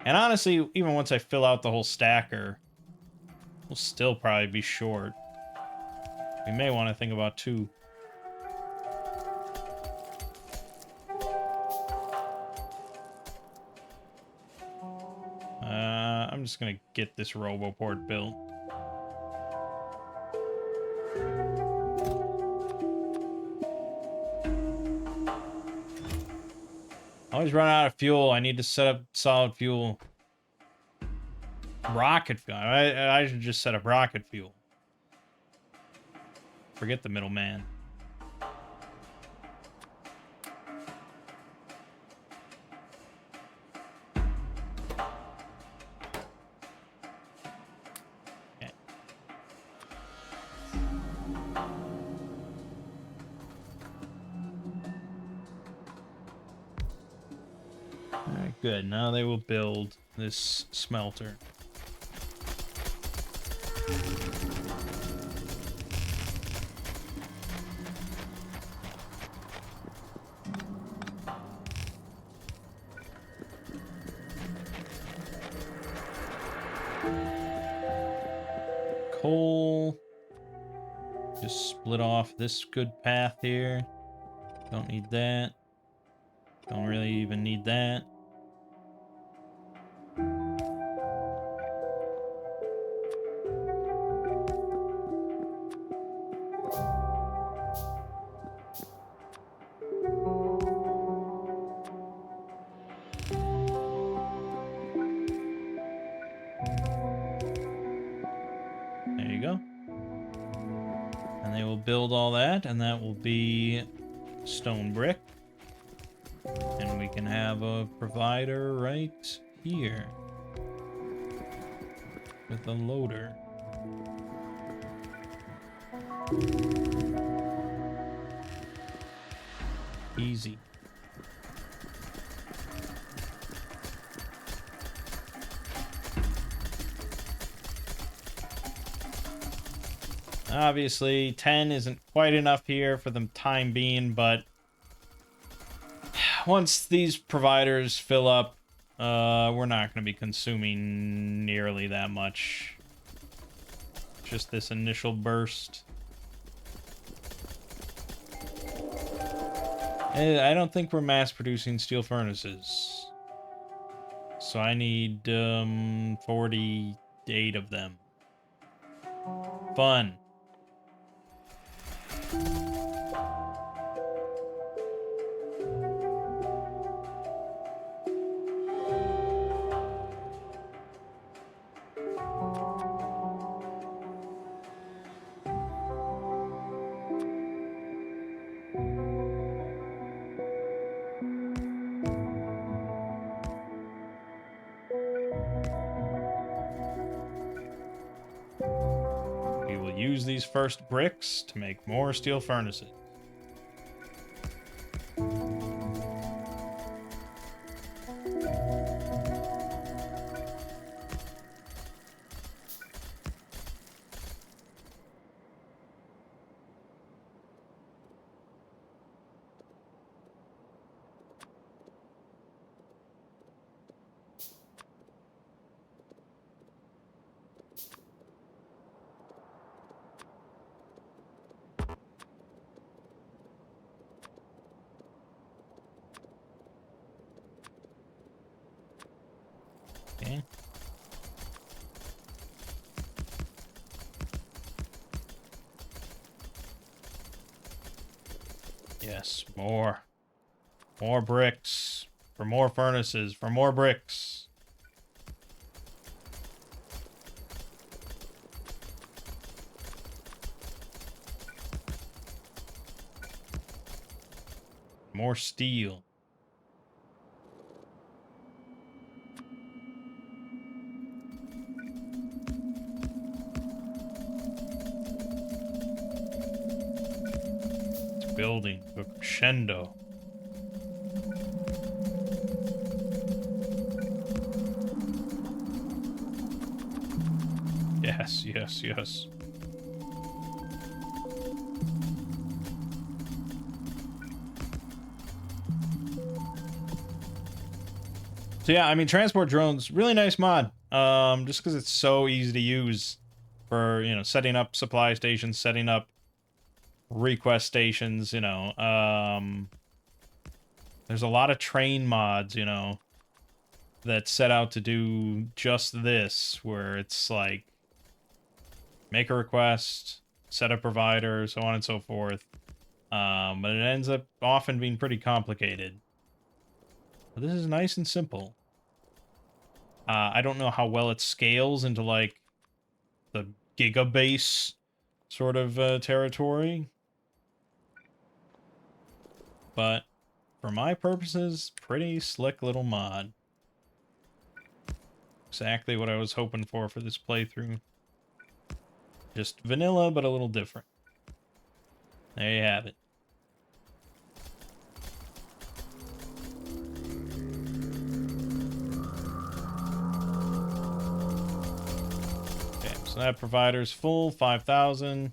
And honestly, even once I fill out the whole stacker, we'll still probably be short. We may want to think about 2. I'm just gonna get this Roboport built. Always run out of fuel. I need to set up solid fuel. Rocket fuel. I should just set up rocket fuel. Forget the middleman. Good. Now they will build this smelter. Coal. Just split off this good path here. Don't need that. Don't really even need that. There you go. And they will build all that, and that will be stone brick. And we can have a provider right here. With a loader. Easy. Obviously, 10 isn't quite enough here for the time being, but once these providers fill up, we're not going to be consuming nearly that much. Just this initial burst. I don't think we're mass producing steel furnaces. So I need 48 of them. Fun. We will use these first bricks to make more steel furnaces. Okay. Yes, more. More bricks. For more furnaces. For more bricks. More steel. It's building to a crescendo. Yes, yes, yes. So yeah, I mean, transport drones, really nice mod. Just because it's so easy to use for, you know, setting up supply stations, setting up request stations, you know. There's a lot of train mods, you know, that set out to do just this, where it's like, make a request, set a provider, so on and so forth. But it ends up often being pretty complicated. But this is nice and simple. I don't know how well it scales into, like, the gigabase sort of territory. But for my purposes, pretty slick little mod. Exactly what I was hoping for this playthrough. Just vanilla, but a little different. There you have it. So that provider's full, 5,000.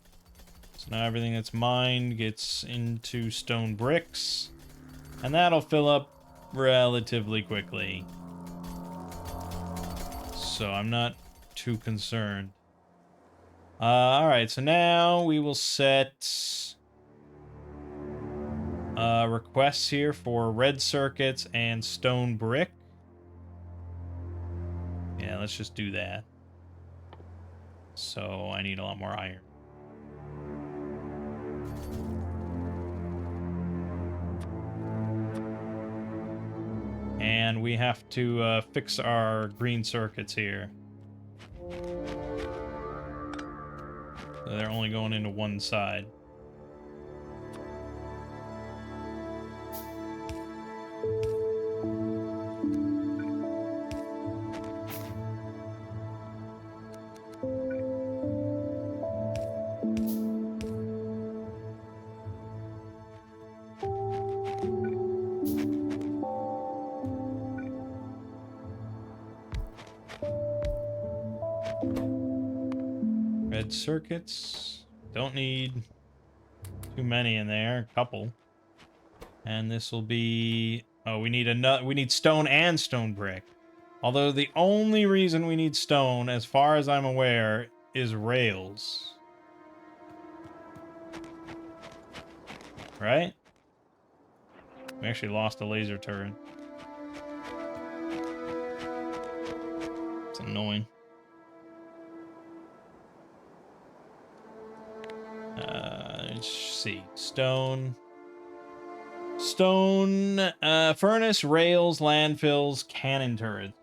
So now everything that's mined gets into stone bricks. And that'll fill up relatively quickly. So I'm not too concerned. Alright, so now we will set requests here for red circuits and stone brick. Yeah, let's just do that. So I need a lot more iron. And we have to fix our green circuits here. So they're only going into one side. Red circuits. Don't need too many in there. A couple. And this will be... Oh, we need stone and stone brick. Although the only reason we need stone, as far as I'm aware, is rails. Right? We actually lost a laser turret. It's annoying. Let's see. Stone, furnace, rails, landfills, cannon turrets.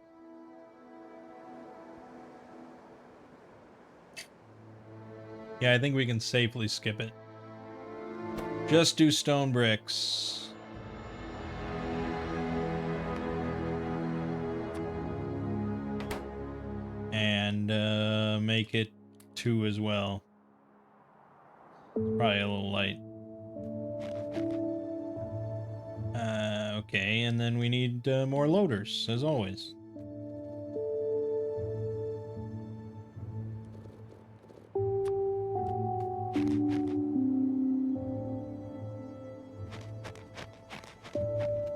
Yeah, I think we can safely skip it. Just do stone bricks. And make it 2 as well. Probably a little light. Okay, and then we need more loaders, as always.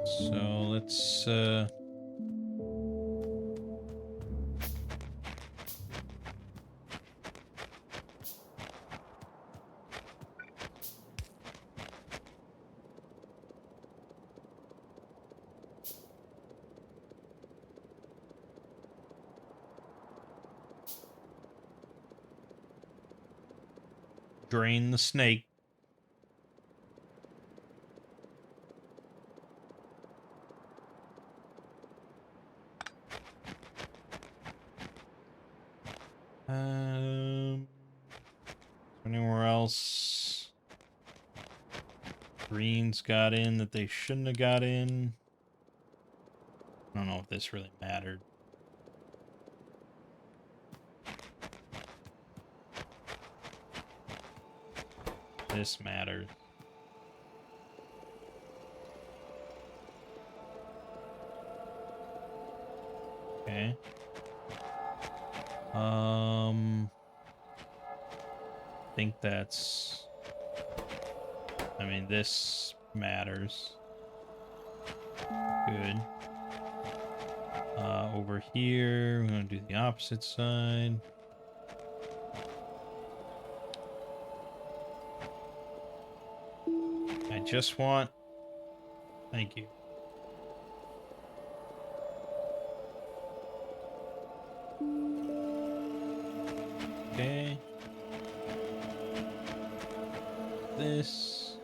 So let's drain the snake. Anywhere else? Greens got in that they shouldn't have got in. I don't know if this really mattered. This matters. Okay. I think that's... I mean, this matters. Good. Over here, we're gonna do the opposite side. I just want... Thank you. Okay. This.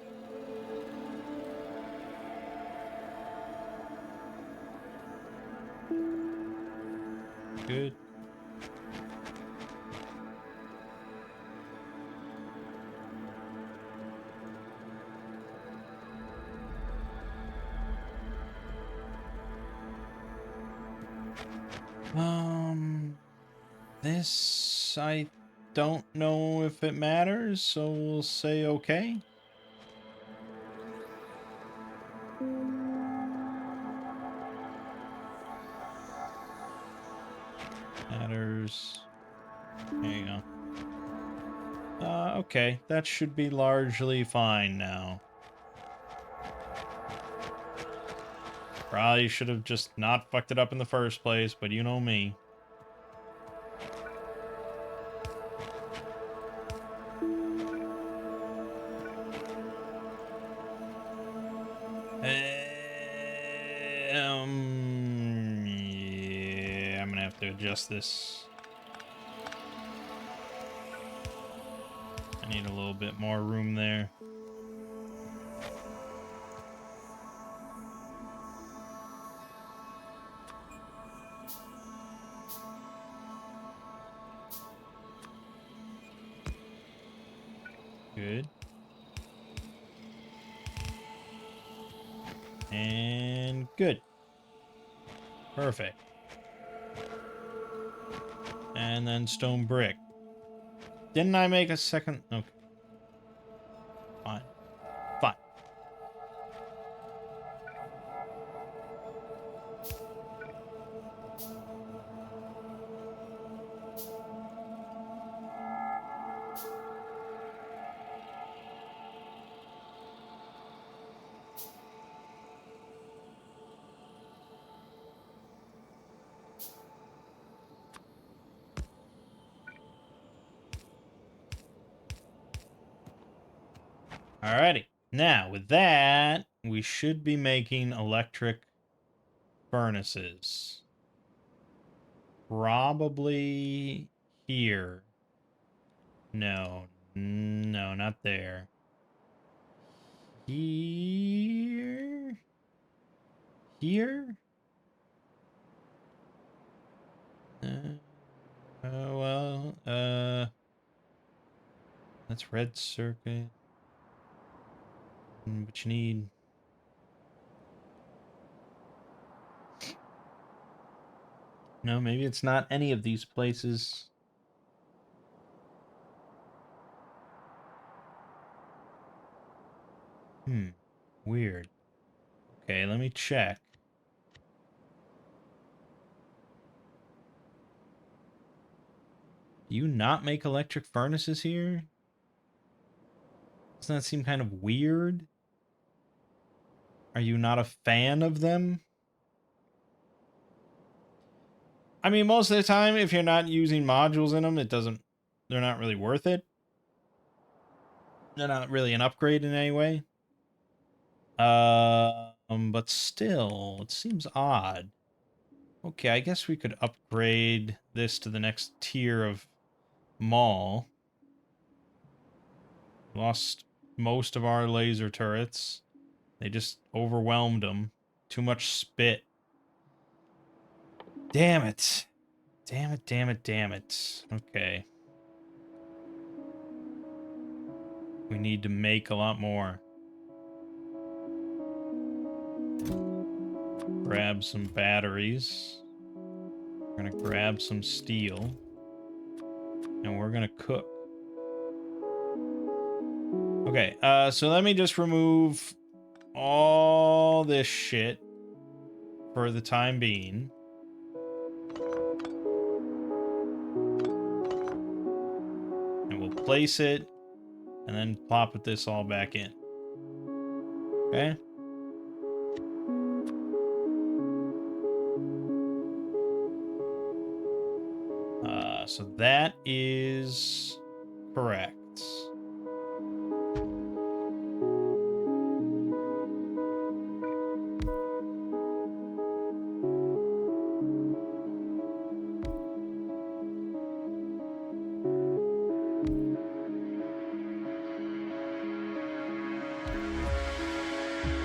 Good. This, I don't know if it matters, so we'll say okay. Matters. There you go. Okay, that should be largely fine now. Probably should have just not fucked it up in the first place, but you know me. Yeah, I'm gonna have to adjust this. I need a little bit more room there. Good. And good. Perfect. And then stone brick. Didn't I make a second? Okay. Fine. Fine. Alrighty. Now, with that, we should be making electric furnaces. Probably here. No. No, not there. Here? Here? That's red circuit. But you need... No, maybe it's not any of these places. Weird. Okay, let me check. Do you not make electric furnaces here? Doesn't that seem kind of weird? Are you not a fan of them? I mean, most of the time, if you're not using modules in them, they're not really worth it. They're not really an upgrade in any way. But still, it seems odd. Okay, I guess we could upgrade this to the next tier of mall. Lost most of our laser turrets. They just overwhelmed them. Too much spit. Damn it. Damn it, damn it, damn it. Okay. We need to make a lot more. Grab some batteries. We're gonna grab some steel. And we're gonna cook. Okay, so let me just remove all this shit for the time being. And we'll place it and then plop this all back in. Okay? So that is correct.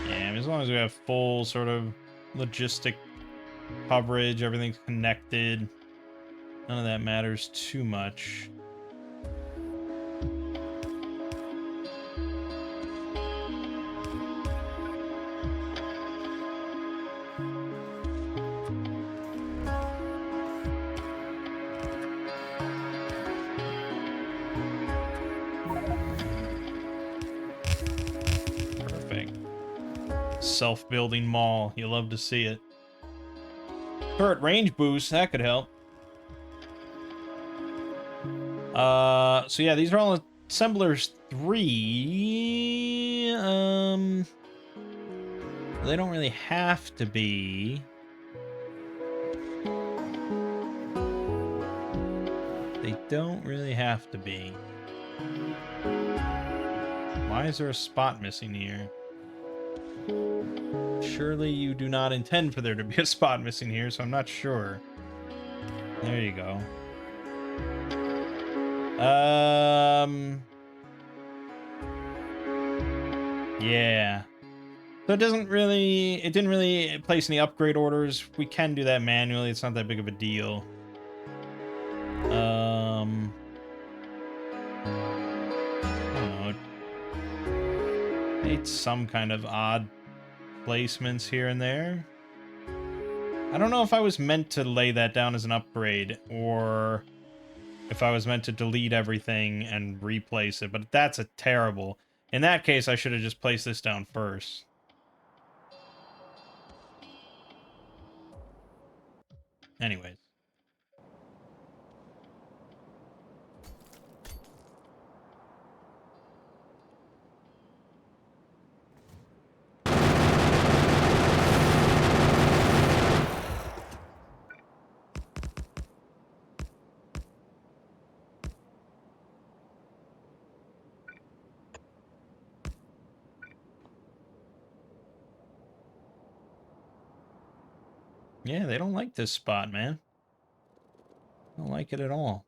Yeah, as long as we have full sort of logistic coverage, everything's connected, none of that matters too much. Perfect. Self-building mall. You love to see it. Turret range boost, that could help. So yeah, these are all Assemblers 3... They don't really have to be. They don't really have to be. Why is there a spot missing here? Surely you do not intend for there to be a spot missing here, so I'm not sure. There you go. Yeah. So it didn't really place any upgrade orders. We can do that manually. It's not that big of a deal. I don't know. It made some kind of odd placements here and there. I don't know if I was meant to lay that down as an upgrade or if I was meant to delete everything and replace it, but that's a terrible. In that case, I should have just placed this down first. Anyways. Yeah, they don't like this spot, man. Don't like it at all.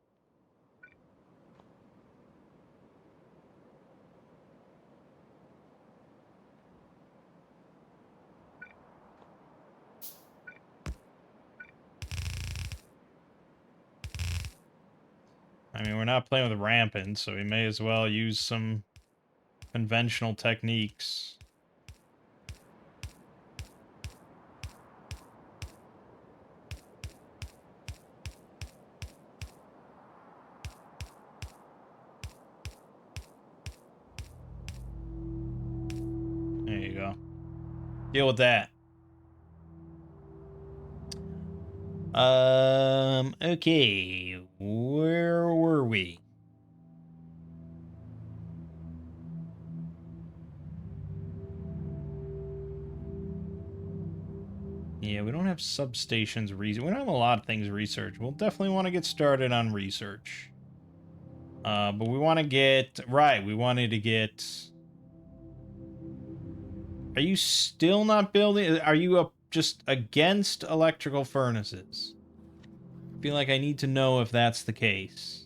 I mean, we're not playing with rampant, so we may as well use some conventional techniques. There you go. Deal with that. Okay. Where were we? Yeah, we don't have substations we don't have a lot of things research. We'll definitely want to get started on research. But we want to get... Right, we wanted to get... Are you still not building... Are you just against electrical furnaces? I feel like I need to know if that's the case.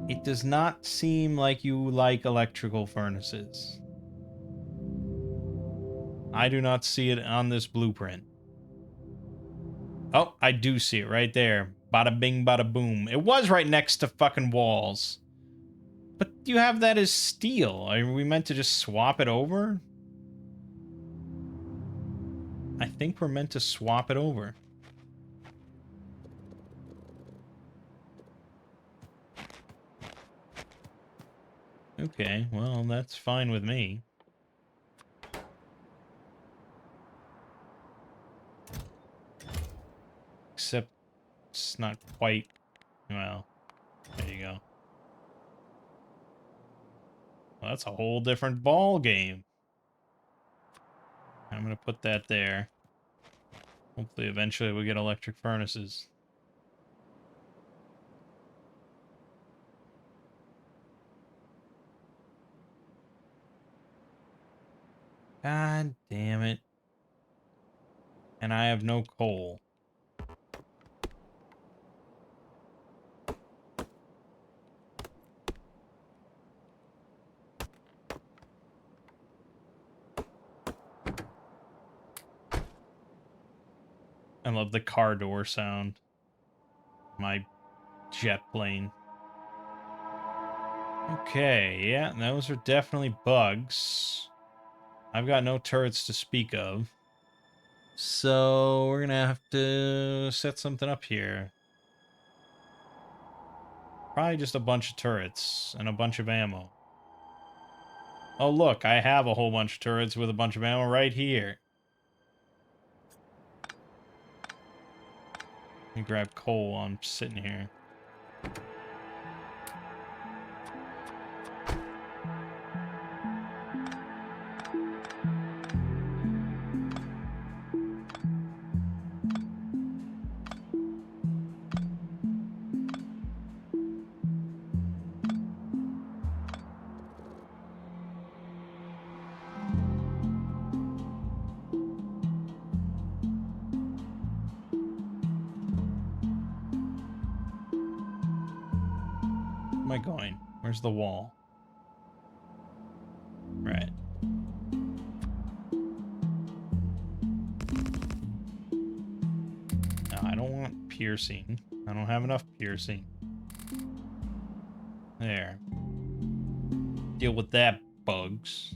It does not seem like you like electrical furnaces. I do not see it on this blueprint. Oh, I do see it right there. Bada bing, bada boom. It was right next to fucking walls. But you have that as steel. Are we meant to just swap it over? I think we're meant to swap it over. Okay, well, that's fine with me. Except it's not quite... Well, there you go. Well, that's a whole different ball game. I'm gonna put that there. Hopefully, eventually, we get electric furnaces. God damn it. And I have no coal. I love the car door sound. My jet plane. Okay, yeah, those are definitely bugs. I've got no turrets to speak of. So we're gonna have to set something up here. Probably just a bunch of turrets and a bunch of ammo. Oh look, I have a whole bunch of turrets with a bunch of ammo right here. Let me grab coal while I'm sitting here. am I going? Where's the wall? Right. No, I don't want piercing. I don't have enough piercing. There. Deal with that, bugs.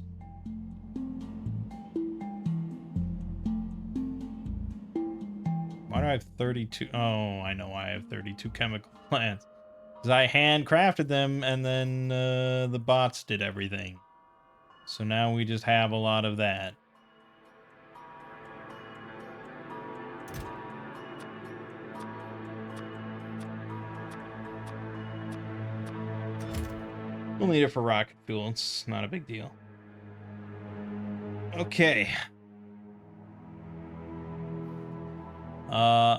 Why do I have 32? Oh, I know I have 32 chemical plants. Because I handcrafted them, and then the bots did everything. So now we just have a lot of that. We'll need it for rocket fuel. It's not a big deal. Okay.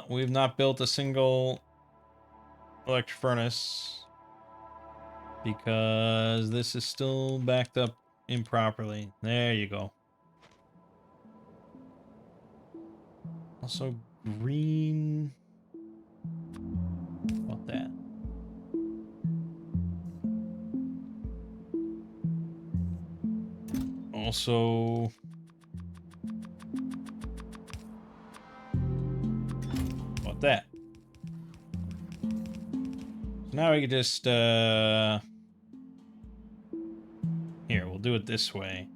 We've not built a single electric furnace because this is still backed up improperly. There you go. Also, green. About that. Also, about that. So now we can just, here, we'll do it this way.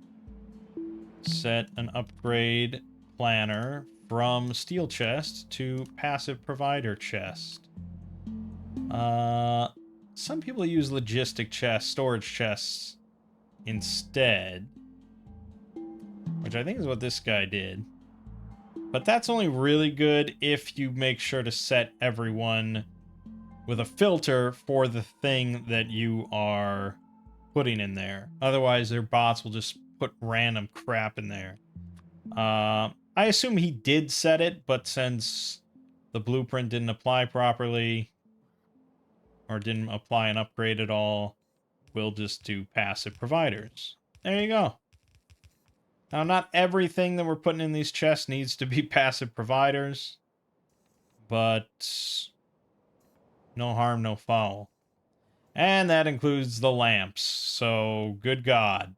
Set an upgrade planner from steel chest to passive provider chest. Some people use logistic chests, storage chests instead, which I think is what this guy did. But that's only really good if you make sure to set everyone with a filter for the thing that you are putting in there. Otherwise, their bots will just put random crap in there. I assume he did set it, but since the blueprint didn't apply properly, or didn't apply an upgrade at all, we'll just do passive providers. There you go. Now, not everything that we're putting in these chests needs to be passive providers, but no harm, no foul. And that includes the lamps, so good God.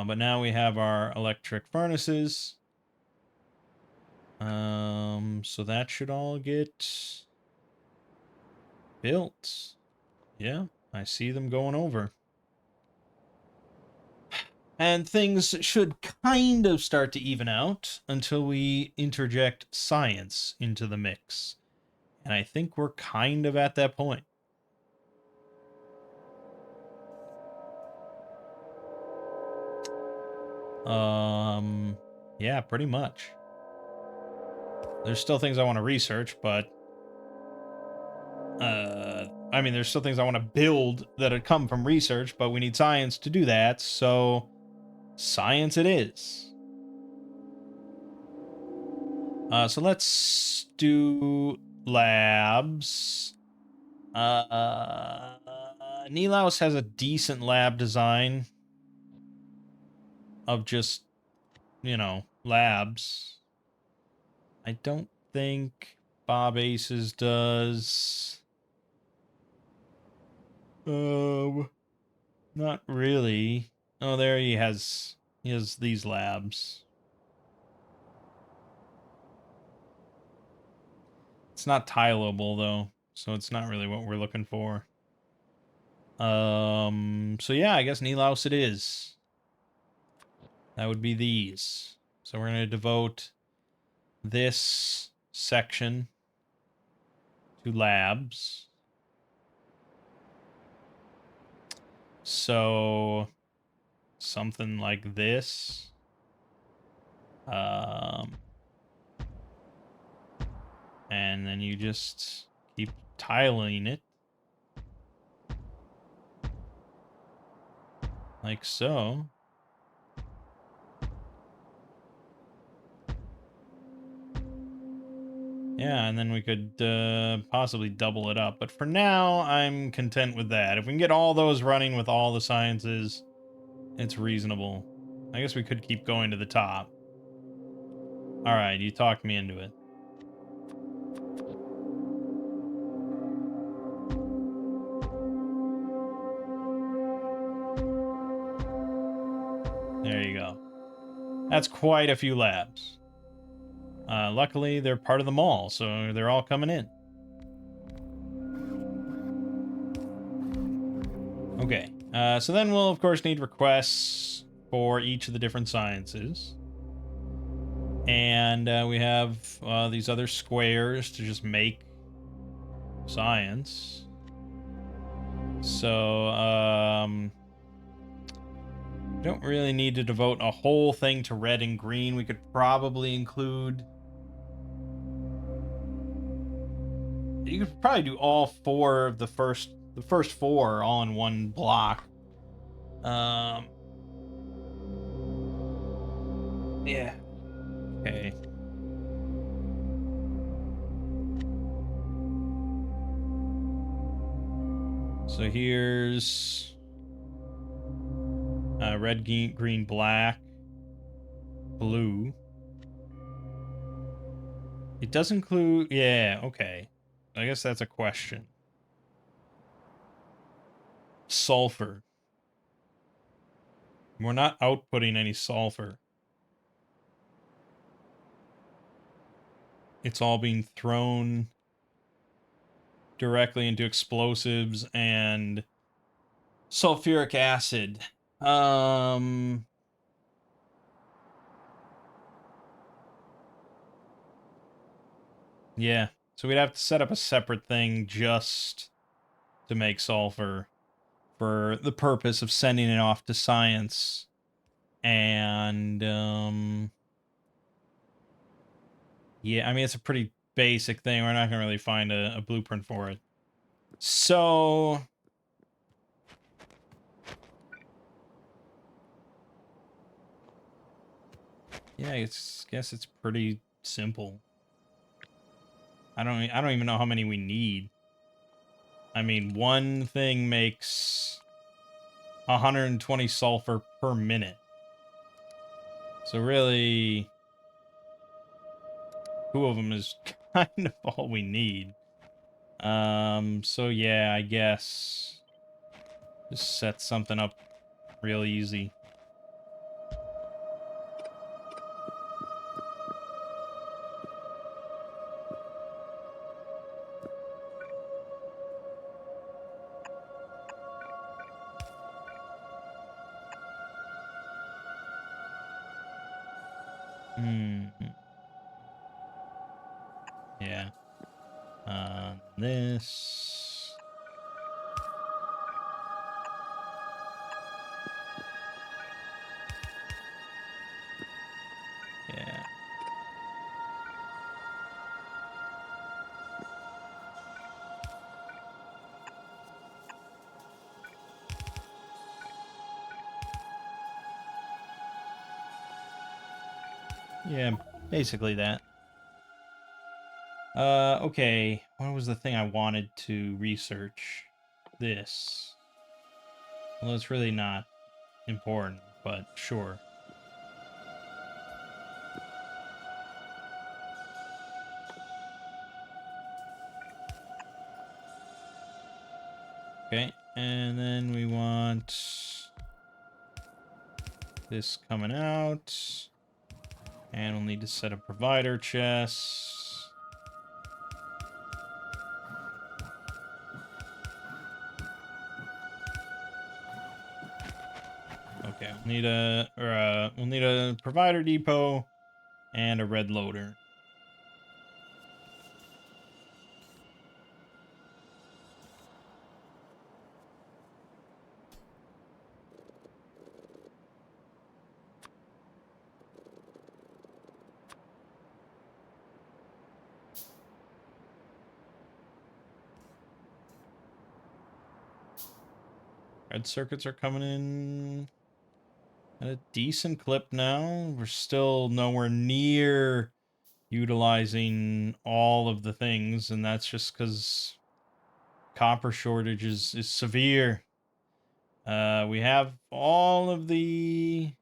But now we have our electric furnaces. So that should all get built. Yeah, I see them going over. And things should kind of start to even out until we interject science into the mix. And I think we're kind of at that point. Yeah, pretty much. There's still things I want to research, but I mean, there's still things I want to build that had come from research, but we need science to do that, so science it is. So let's do labs. Nilaus has a decent lab design of just, you know, labs. I don't think Bob Aces does. Not really. Oh, there he has these labs. It's not tileable though, so it's not really what we're looking for. So yeah, I guess Nilaus it is. That would be these. So we're gonna devote this section to labs. So something like this. And then you just keep tiling it. Like so. Yeah, and then we could possibly double it up. But for now, I'm content with that. If we can get all those running with all the sciences, it's reasonable. I guess we could keep going to the top. Alright, you talked me into it. There you go. That's quite a few labs. Luckily, they're part of the mall, so they're all coming in. Okay. So then we'll, of course, need requests for each of the different sciences. And we have these other squares to just make science. So, we don't really need to devote a whole thing to red and green. We could probably include... You could probably do all four of the first four all in one block. Yeah. Okay. So here's red, green, black, blue. It does include... Yeah, okay. I guess that's a question. Sulfur. We're not outputting any sulfur. It's all being thrown directly into explosives and sulfuric acid. Yeah. So we'd have to set up a separate thing just to make sulfur for the purpose of sending it off to science. And, yeah, I mean, it's a pretty basic thing. We're not going to really find a blueprint for it. So... Yeah, guess it's pretty simple. I don't even know how many we need. I mean, one thing makes 120 sulfur per minute. So really, two of them is kind of all we need. So yeah, I guess just set something up real easy. Yeah. This. Yeah. Yeah, basically that. Okay. What was the thing I wanted to research? This. Well, it's really not important, but sure. Okay, and then we want this coming out. And we'll need to set a provider chest. Okay, we'll need a provider depot and a red loader. Red circuits are coming in at a decent clip now. We're still nowhere near utilizing all of the things, and that's just because copper shortage is severe. We have all of the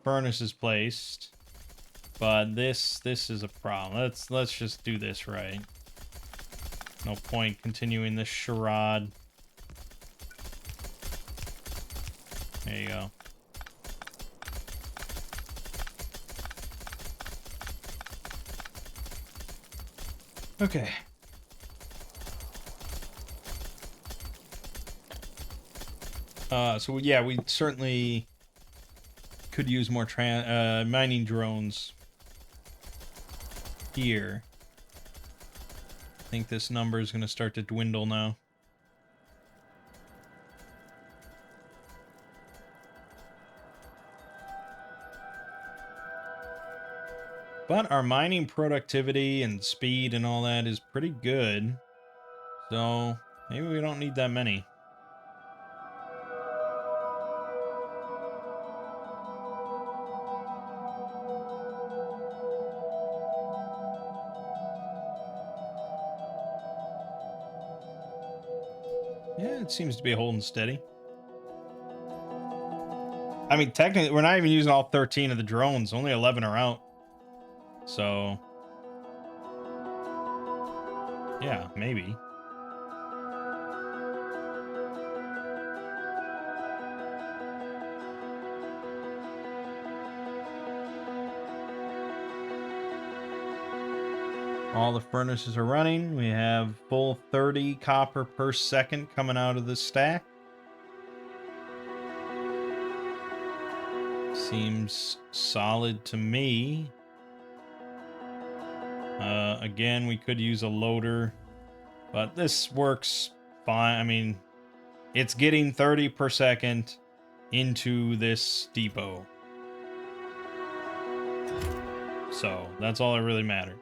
furnace is placed. But this is a problem. Let's just do this right. No point continuing this charade. There you go. Okay. So yeah, we certainly could use more mining drones here. I think this number is going to start to dwindle now. But our mining productivity and speed and all that is pretty good. So maybe we don't need that many. Yeah, it seems to be holding steady. I mean, technically, we're not even using all 13 of the drones. Only 11 are out. So, yeah, maybe. All the furnaces are running. We have full 30 copper per second coming out of the stack. Seems solid to me. Again, we could use a loader, but this works fine. I mean, it's getting 30 per second into this depot. So, that's all that really matters.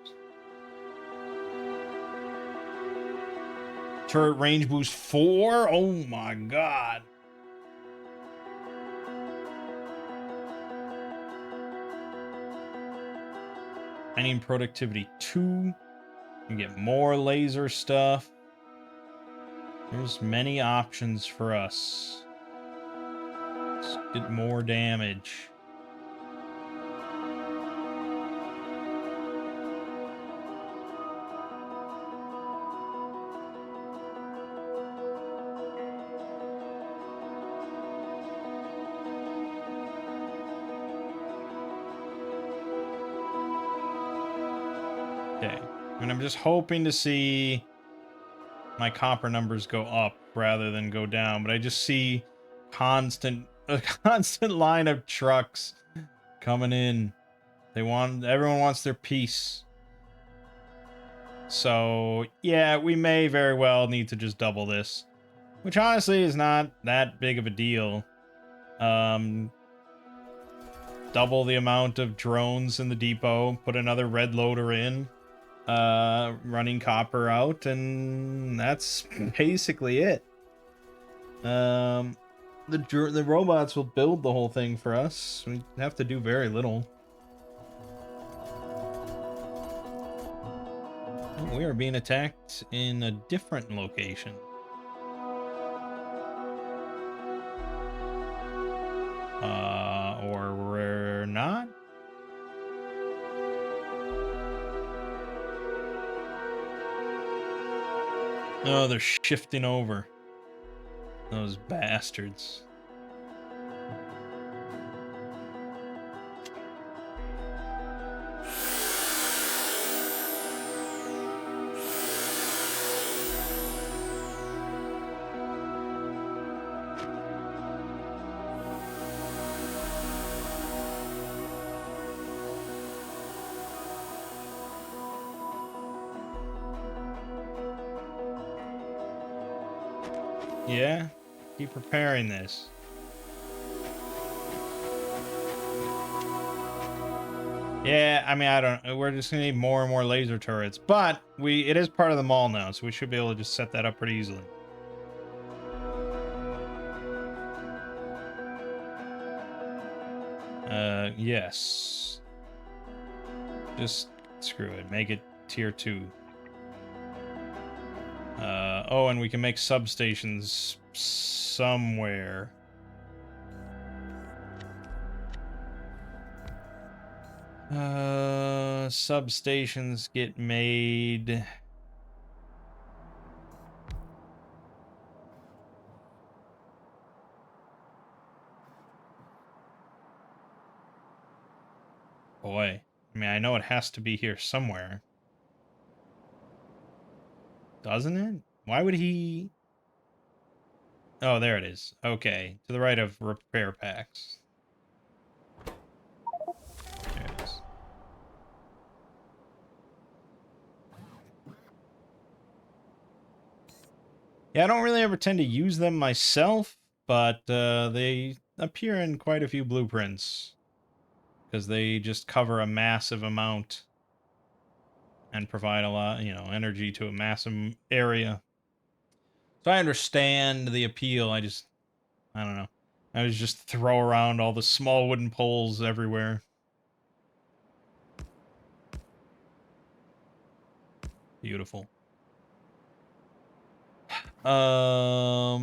Turret range boost 4? Oh my god. Mining productivity 2. You get more laser stuff. There's many options for us. Let's get more damage. Okay. And I'm just hoping to see my copper numbers go up rather than go down, but I just see a constant line of trucks coming in. Everyone wants their piece. So, yeah, we may very well need to just double this, which honestly is not that big of a deal. Double the amount of drones in the depot, put another red loader in, running copper out, and that's basically it. The robots will build the whole thing for us. We have to do very little. We are being attacked in a different location. Or we're not? Oh, they're shifting over. Those bastards. Yeah, keep preparing this. Yeah, I mean, I don't. We're just gonna need more and more laser turrets, but it is part of the mall now, so we should be able to just set that up pretty easily. Yes. Just screw it. Make it tier 2. Oh, and we can make substations somewhere. Substations get made. Boy, I mean, I know it has to be here somewhere. Doesn't it? Why would he... Oh, there it is. Okay, to the right of repair packs. There it is. Yeah, I don't really ever tend to use them myself, but they appear in quite a few blueprints because they just cover a massive amount and provide a lot, energy to a massive area. So I understand the appeal. I don't know. I was just throw around all the small wooden poles everywhere. Beautiful. But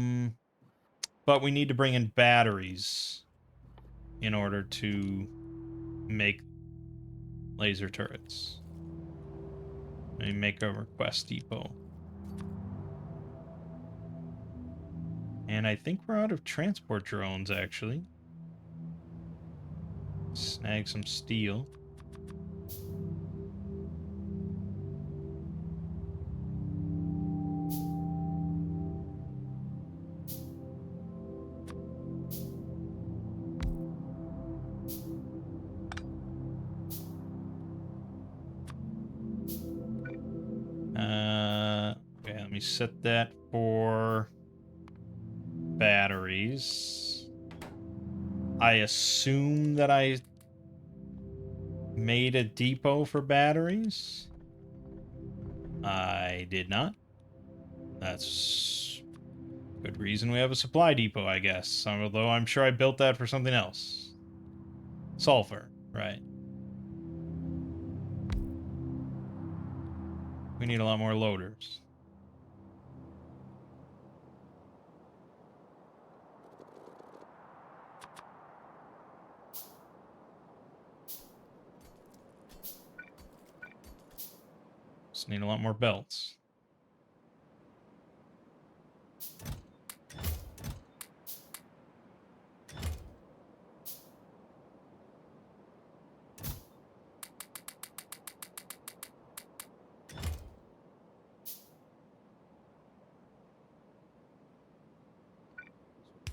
we need to bring in batteries in order to make laser turrets. Let me make a request depot. And I think we're out of transport drones, actually. Snag some steel. Okay, let me set that for batteries. I assume that I made a depot for batteries. I did not. That's good reason we have a supply depot, I guess. Although I'm sure I built that for something else. Sulfur, right. We need a lot more loaders. Just need a lot more belts.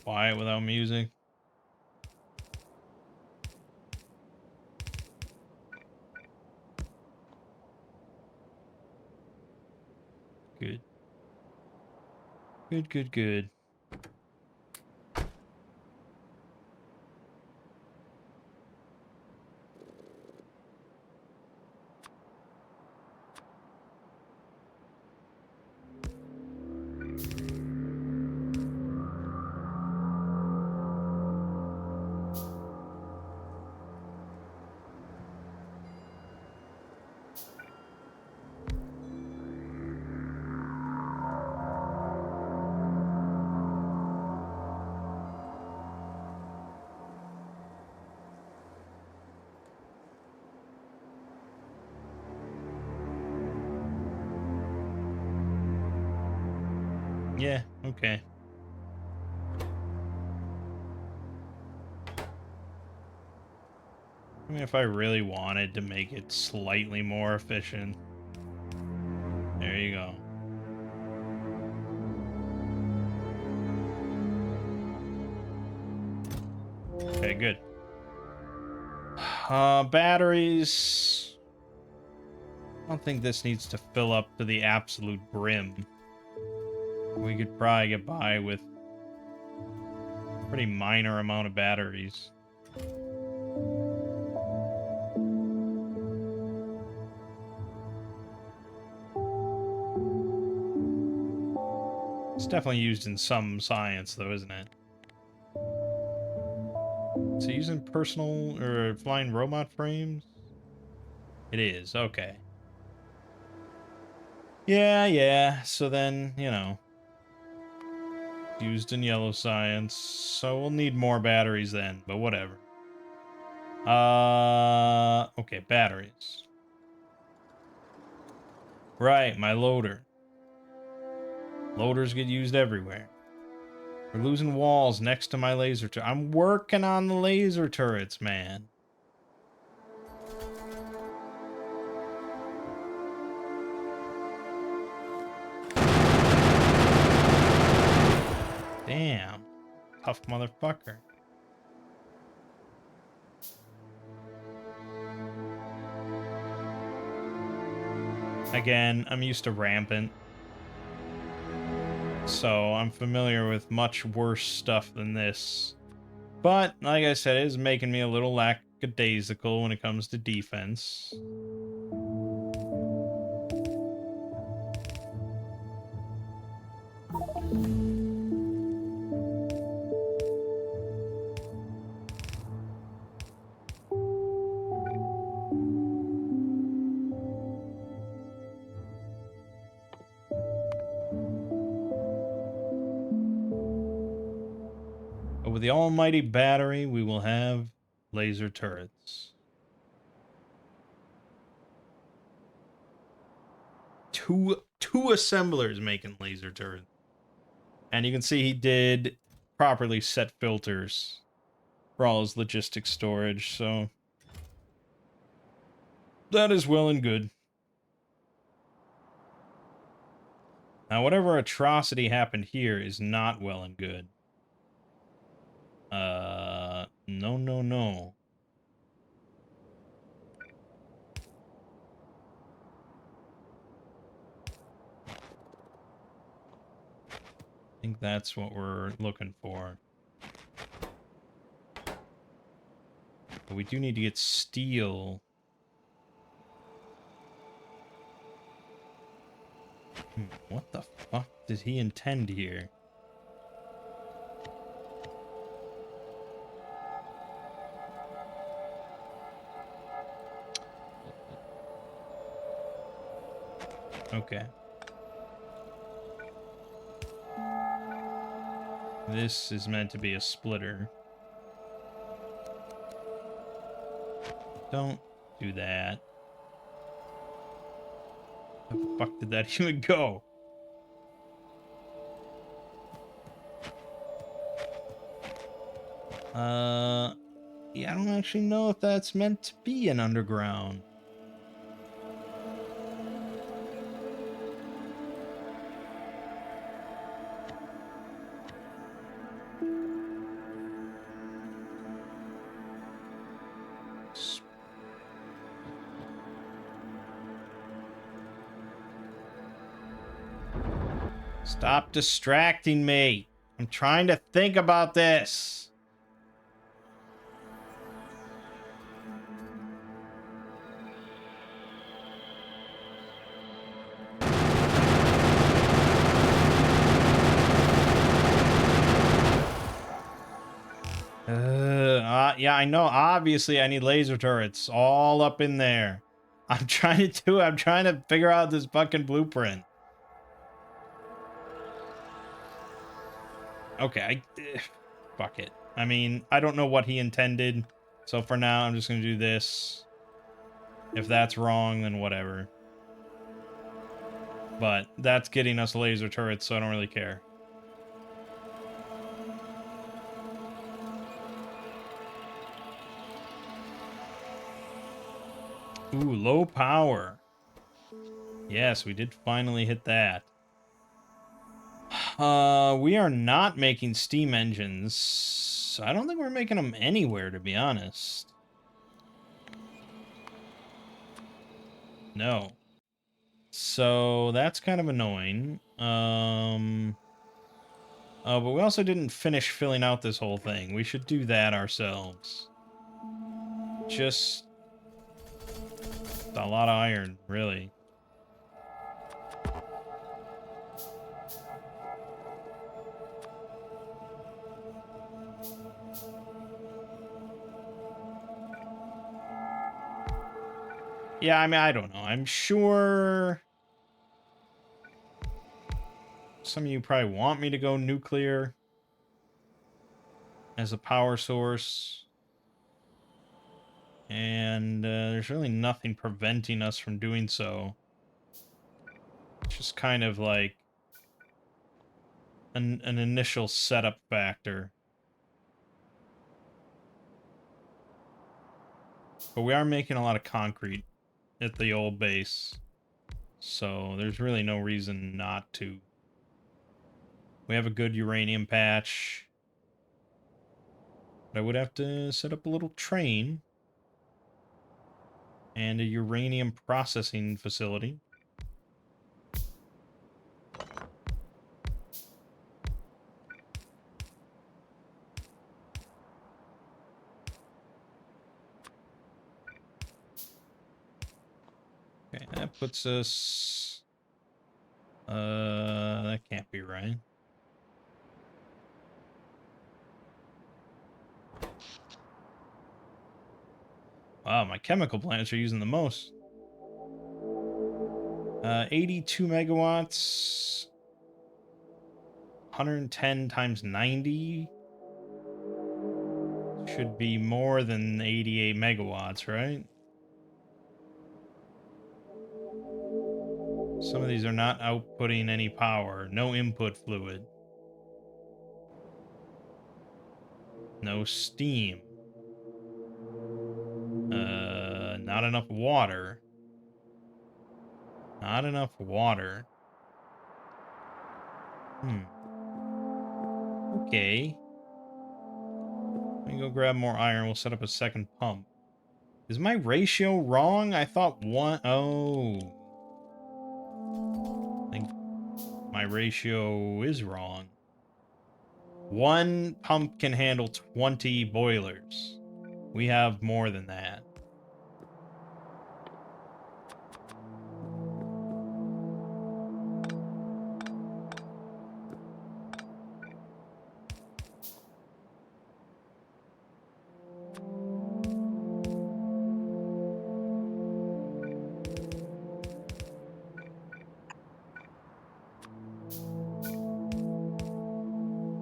Quiet without music. Good. Good, good, good. Yeah, okay. I mean, if I really wanted to make it slightly more efficient. There you go. Okay, good. Batteries. I don't think this needs to fill up to the absolute brim. We could probably get by with a pretty minor amount of batteries. It's definitely used in some science, though, isn't it? Is it used in personal or flying robot frames? It is, okay. Yeah. So then, used in yellow science. So we'll need more batteries then, but whatever. Okay, batteries. Right, my loader. Loaders get used everywhere. We're losing walls next to my laser turret. I'm working on the laser turrets, man. Damn. Tough motherfucker. Again, I'm used to rampant. So I'm familiar with much worse stuff than this. But, like I said, it is making me a little lackadaisical when it comes to defense. But with the almighty battery, we will have laser turrets. Two assemblers making laser turrets. And you can see he did properly set filters for all his logistics storage, so that is well and good. Now, whatever atrocity happened here is not well and good. No, no, no. I think that's what we're looking for. But we do need to get steel. What the fuck did he intend here? Okay. This is meant to be a splitter. Don't do that. Where the fuck did that even go? Yeah, I don't actually know if that's meant to be an underground. Stop distracting me. I'm trying to think about this. Yeah, I know. Obviously, I need laser turrets all up in there. I'm trying to figure out this fucking blueprint. Okay, fuck it. I mean, I don't know what he intended. So for now, I'm just going to do this. If that's wrong, then whatever. But that's getting us laser turrets, so I don't really care. Ooh, low power. Yes, we did finally hit that. We are not making steam engines. I don't think we're making them anywhere, to be honest. No. So that's kind of annoying. But we also didn't finish filling out this whole thing. We should do that ourselves. Just a lot of iron, really. Yeah, I mean, I don't know. I'm sure some of you probably want me to go nuclear as a power source. And there's really nothing preventing us from doing so. It's just kind of like an initial setup factor. But we are making a lot of concrete at the old base. So there's really no reason not to. We have a good uranium patch. But I would have to set up a little train and a uranium processing facility. Okay, that puts us... that can't be right. Wow, my chemical plants are using the most. 82 megawatts. 110 times 90 should be more than 88 megawatts, right? Some of these are not outputting any power. No input fluid. No steam. Not enough water. Not enough water. Okay. Let me go grab more iron. We'll set up a second pump. Is my ratio wrong? I thought one... Oh. I think my ratio is wrong. One pump can handle 20 boilers. We have more than that.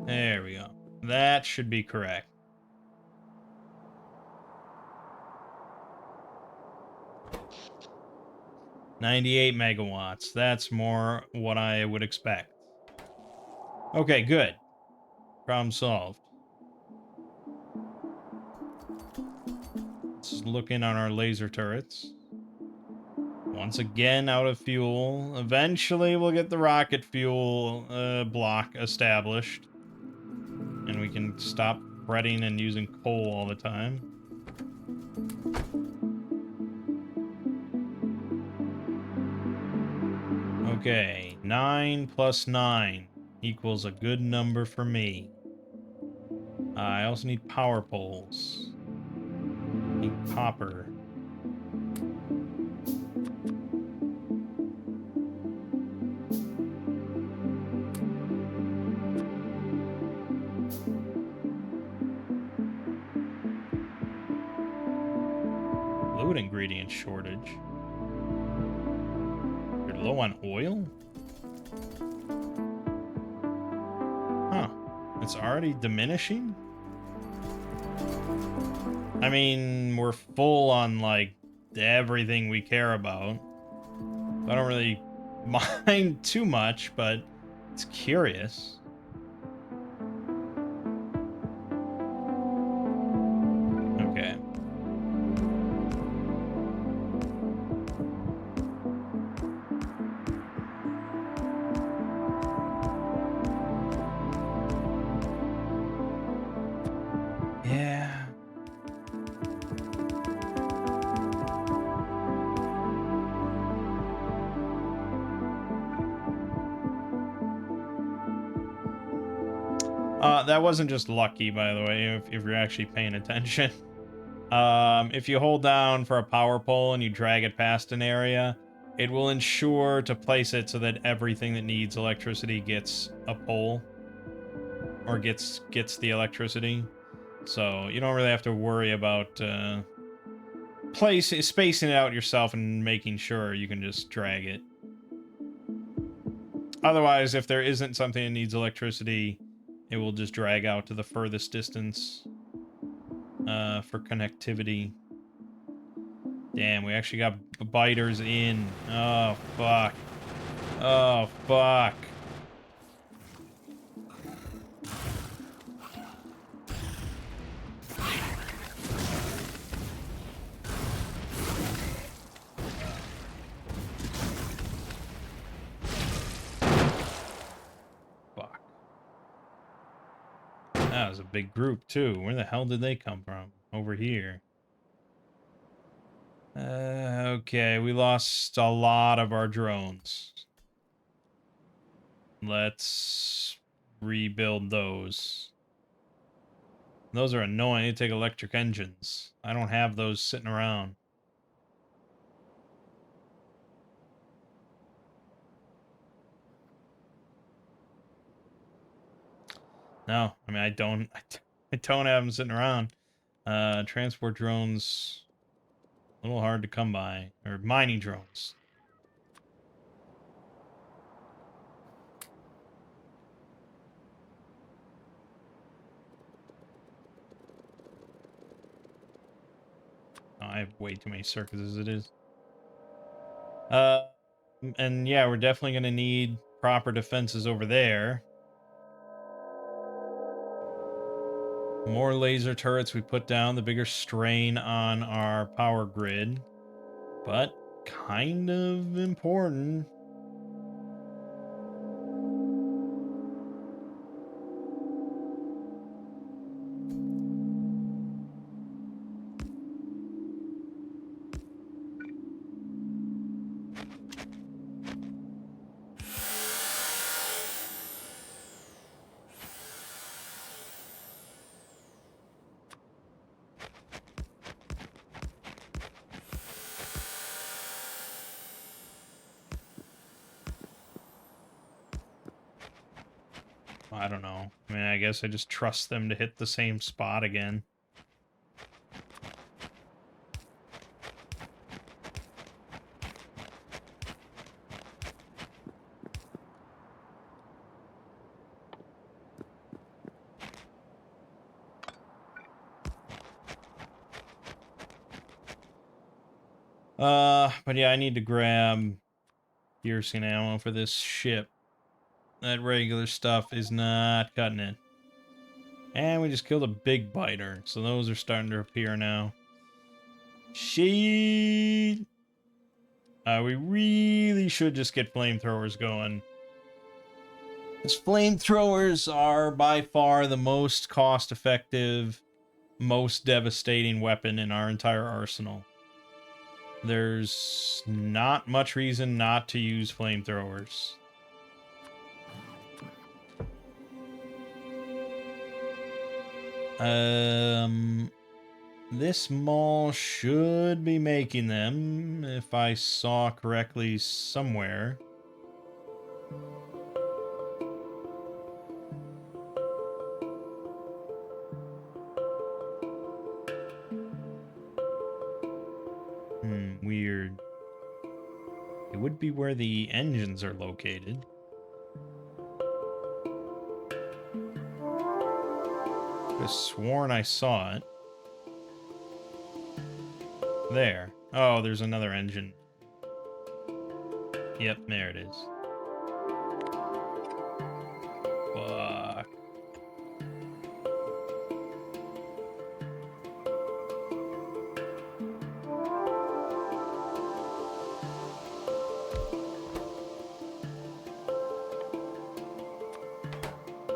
There we go. That should be correct. $98 megawatts. That's more what I would expect. Okay, good. Problem solved. Let's look in on our laser turrets. Once again, out of fuel. Eventually, we'll get the rocket fuel block established. And we can stop fretting and using coal all the time. Okay, 9 plus 9 equals a good number for me. I also need power poles. Need copper. Fluid ingredient shortage. You're low on oil? Huh. It's already diminishing? I mean, we're full on, like, everything we care about. I don't really mind too much, but it's curious. Okay. Yeah. That wasn't just lucky, by the way, if you're actually paying attention. If you hold down for a power pole and you drag it past an area, it will ensure to place it so that everything that needs electricity gets a pole. Or gets the electricity. So you don't really have to worry about spacing it out yourself and making sure you can just drag it. Otherwise, if there isn't something that needs electricity, it will just drag out to the furthest distance for connectivity. Damn, we actually got biters in. Oh, fuck. Oh, fuck. Fuck. That was a big group, too. Where the hell did they come from? Over here. Okay, we lost a lot of our drones. Let's rebuild those. Those are annoying. They take electric engines. I don't have those sitting around. No, I mean, I don't have them sitting around. Transport drones, a little hard to come by. Or mining drones. Oh, I have way too many circuits as it is. And yeah, we're definitely going to need proper defenses over there. More laser turrets we put down, the bigger strain on our power grid. But kind of important. I don't know. I mean, I guess I just trust them to hit the same spot again. But yeah, I need to grab piercing ammo for this ship. That regular stuff is not cutting it. And we just killed a big biter, so those are starting to appear now. Shit! We really should just get flamethrowers going. Because flamethrowers are by far the most cost-effective, most devastating weapon in our entire arsenal. There's not much reason not to use flamethrowers. This mall should be making them, if I saw correctly somewhere. Weird. It would be where the engines are located. I could have sworn I saw it. There. Oh, there's another engine. Yep, there it is. Fuck.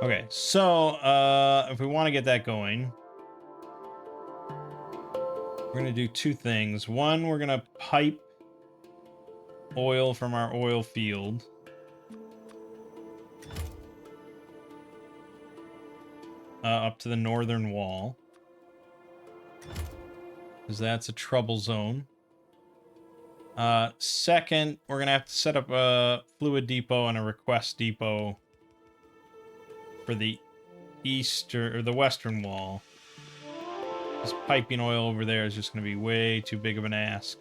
Okay, so, if we want to get that going, we're going to do two things. One, we're going to pipe oil from our oil field. Up to the northern wall. Because that's a trouble zone. Second, we're going to have to set up a fluid depot and a request depot for the or the western wall. This piping oil over there is just going to be way too big of an ask.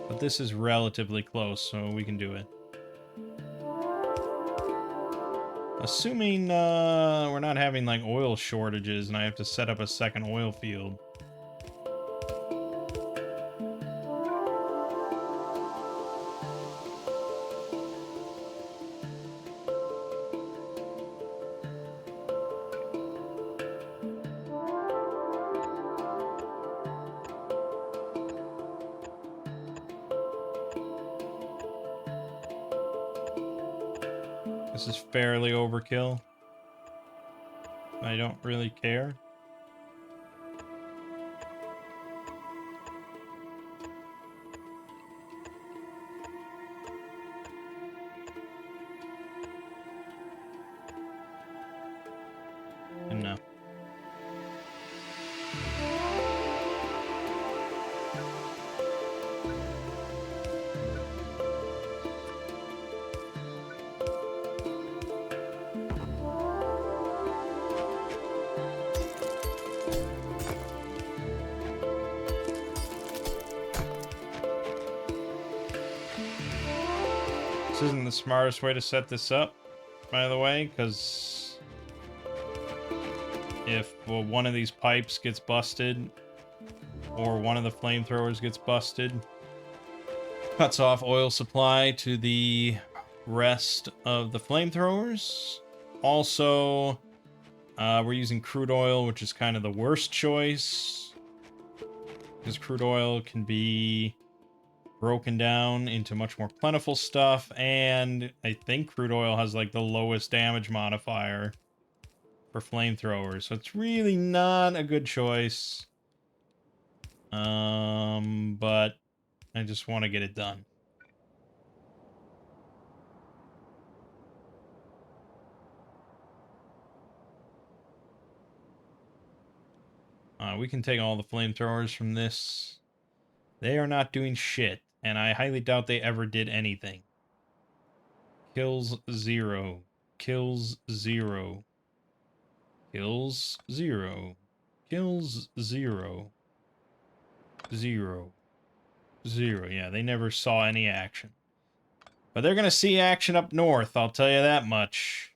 But this is relatively close, so we can do it. Assuming we're not having like oil shortages and I have to set up a second oil field. This is fairly overkill. I don't really care. No. This isn't the smartest way to set this up, by the way, because if one of these pipes gets busted or one of the flamethrowers gets busted, cuts off oil supply to the rest of the flamethrowers. Also, we're using crude oil, which is kind of the worst choice, because crude oil can be broken down into much more plentiful stuff, and I think crude oil has like the lowest damage modifier for flamethrowers, so it's really not a good choice. But I just want to get it done. We can take all the flamethrowers from this. They are not doing shit, and I highly doubt they ever did anything. Kills 0. Kills 0. Kills 0. Kills 0. 0. 0. Yeah, they never saw any action. But they're gonna see action up north, I'll tell you that much.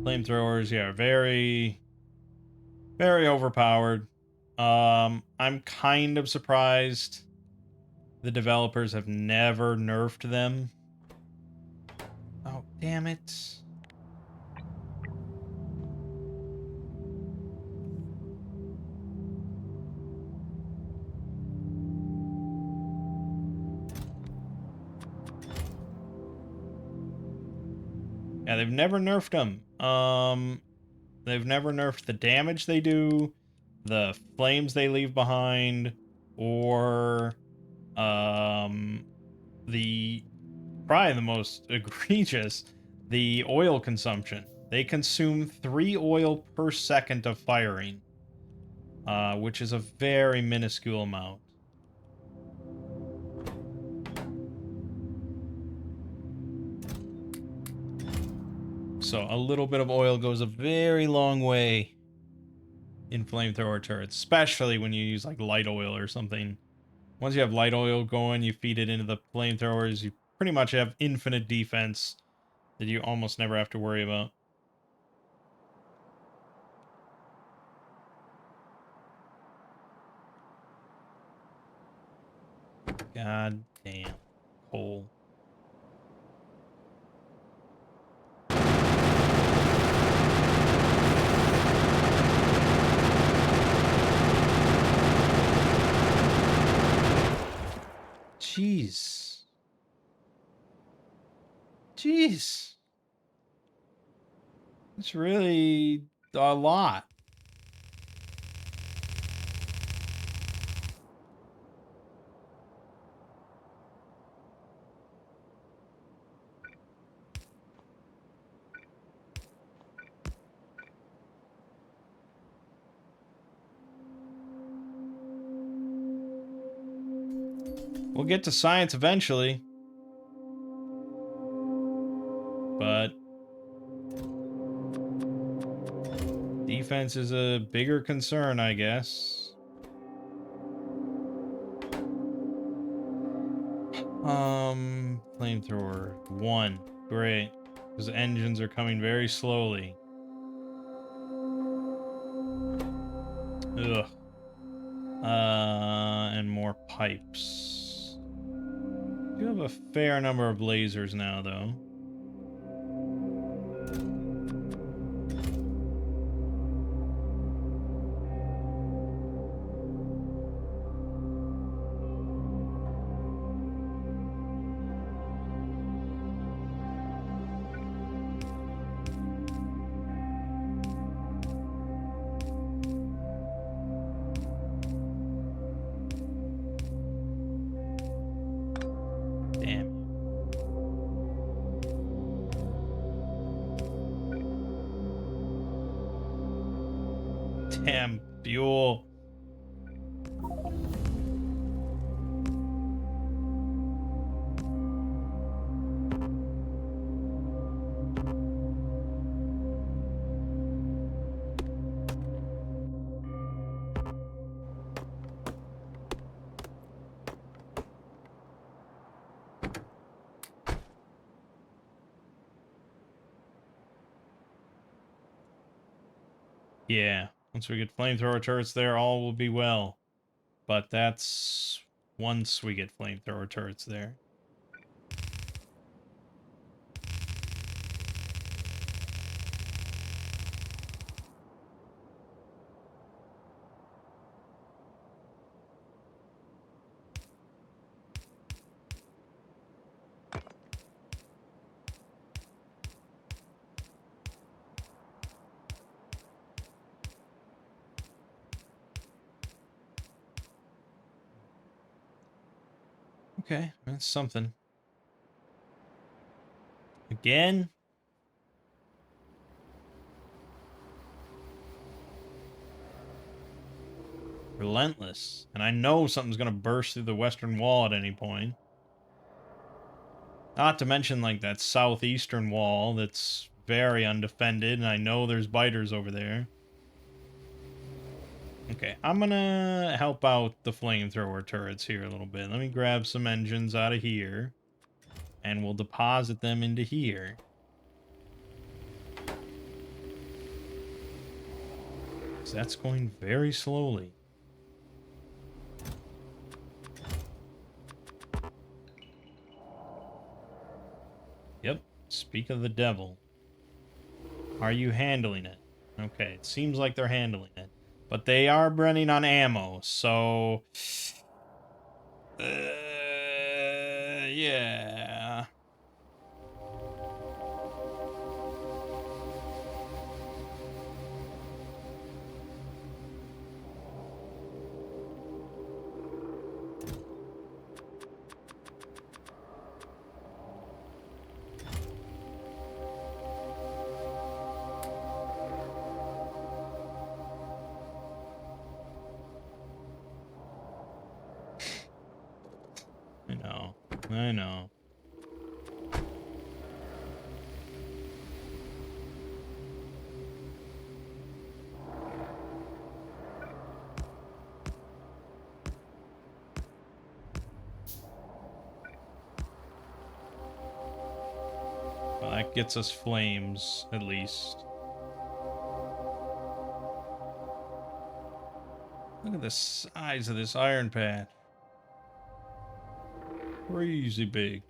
Flamethrowers, yeah, very, very overpowered. I'm kind of surprised the developers have never nerfed them. Oh, damn it. Yeah, they've never nerfed them. They've never nerfed the damage they do, the flames they leave behind, or the probably the most egregious, the oil consumption. They consume 3 oil per second of firing, which is a very minuscule amount. So a little bit of oil goes a very long way in flamethrower turrets, especially when you use like light oil or something. Once you have light oil going, you feed it into the flamethrowers, you pretty much have infinite defense that you almost never have to worry about. God damn. Coal. Jeez. Jeez. It's really a lot. We'll get to science eventually. But defense is a bigger concern, I guess. Flamethrower 1. Great. Because engines are coming very slowly. Ugh. And more pipes. You have a fair number of lasers now, though. Damn. Damn fuel. Yeah, once we get flamethrower turrets there, all will be well. But that's once we get flamethrower turrets there. Okay, that's something. Again? Relentless. And I know something's gonna burst through the western wall at any point. Not to mention, like, that southeastern wall that's very undefended, and I know there's biters over there. Okay, I'm gonna help out the flamethrower turrets here a little bit. Let me grab some engines out of here, and we'll deposit them into here. So that's going very slowly. Yep, speak of the devil. Are you handling it? Okay, it seems like they're handling it. But they are running on ammo, so... yeah. I know. I know. Well, that gets us flames, at least. Look at the size of this iron patch. Crazy big.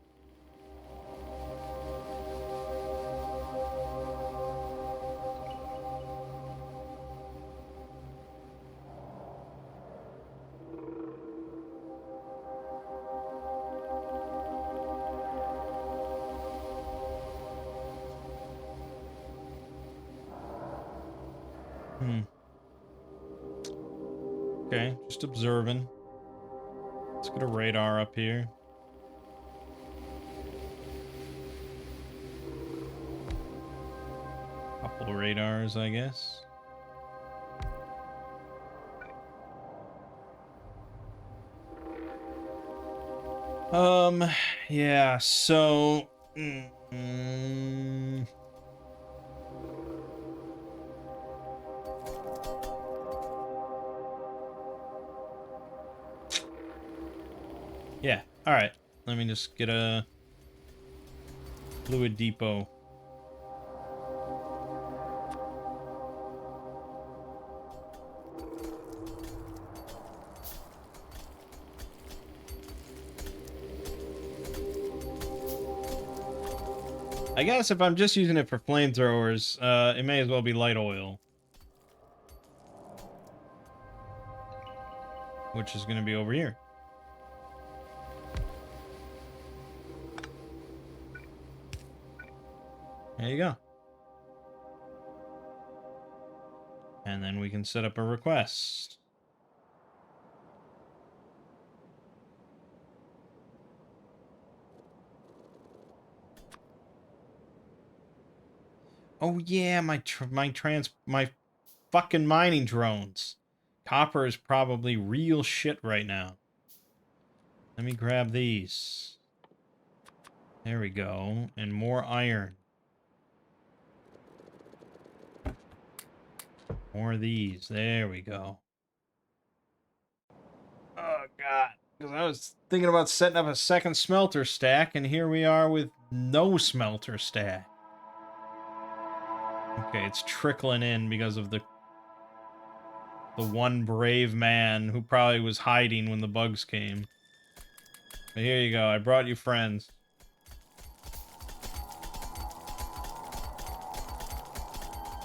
Okay, just observing. Let's get a radar up here. Couple of radars, I guess. Yeah, so... yeah, alright. Let me just get a fluid depot. I guess if I'm just using it for flamethrowers, it may as well be light oil. Which is going to be over here. There you go. And then we can set up a request. Oh yeah, my fucking mining drones. Copper is probably real shit right now. Let me grab these. There we go. And more iron. More of these. There we go. Oh, God. Because I was thinking about setting up a second smelter stack, and here we are with no smelter stack. Okay, it's trickling in because of the one brave man who probably was hiding when the bugs came. But here you go. I brought you friends.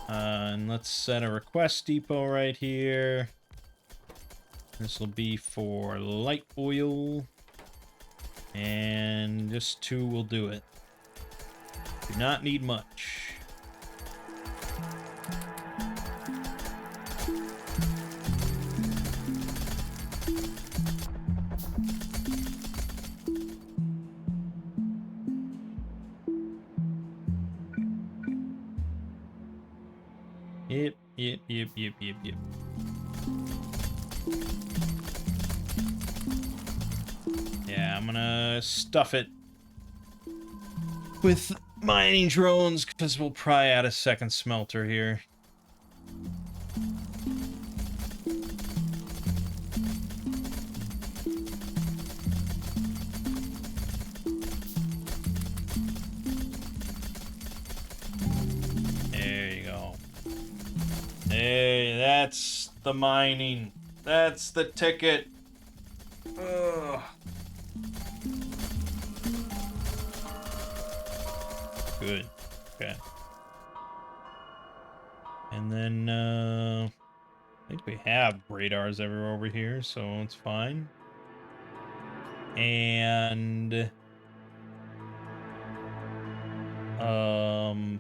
And let's set a request depot right here. This will be for light oil. And just 2 will do it. Do not need much. Yep. Yeah, I'm gonna stuff it with mining drones, because we'll probably add a second smelter here. There you go. Hey, that's the mining. That's the ticket. Ugh. Good. Okay. And then, I think we have radars everywhere over here, so it's fine. And,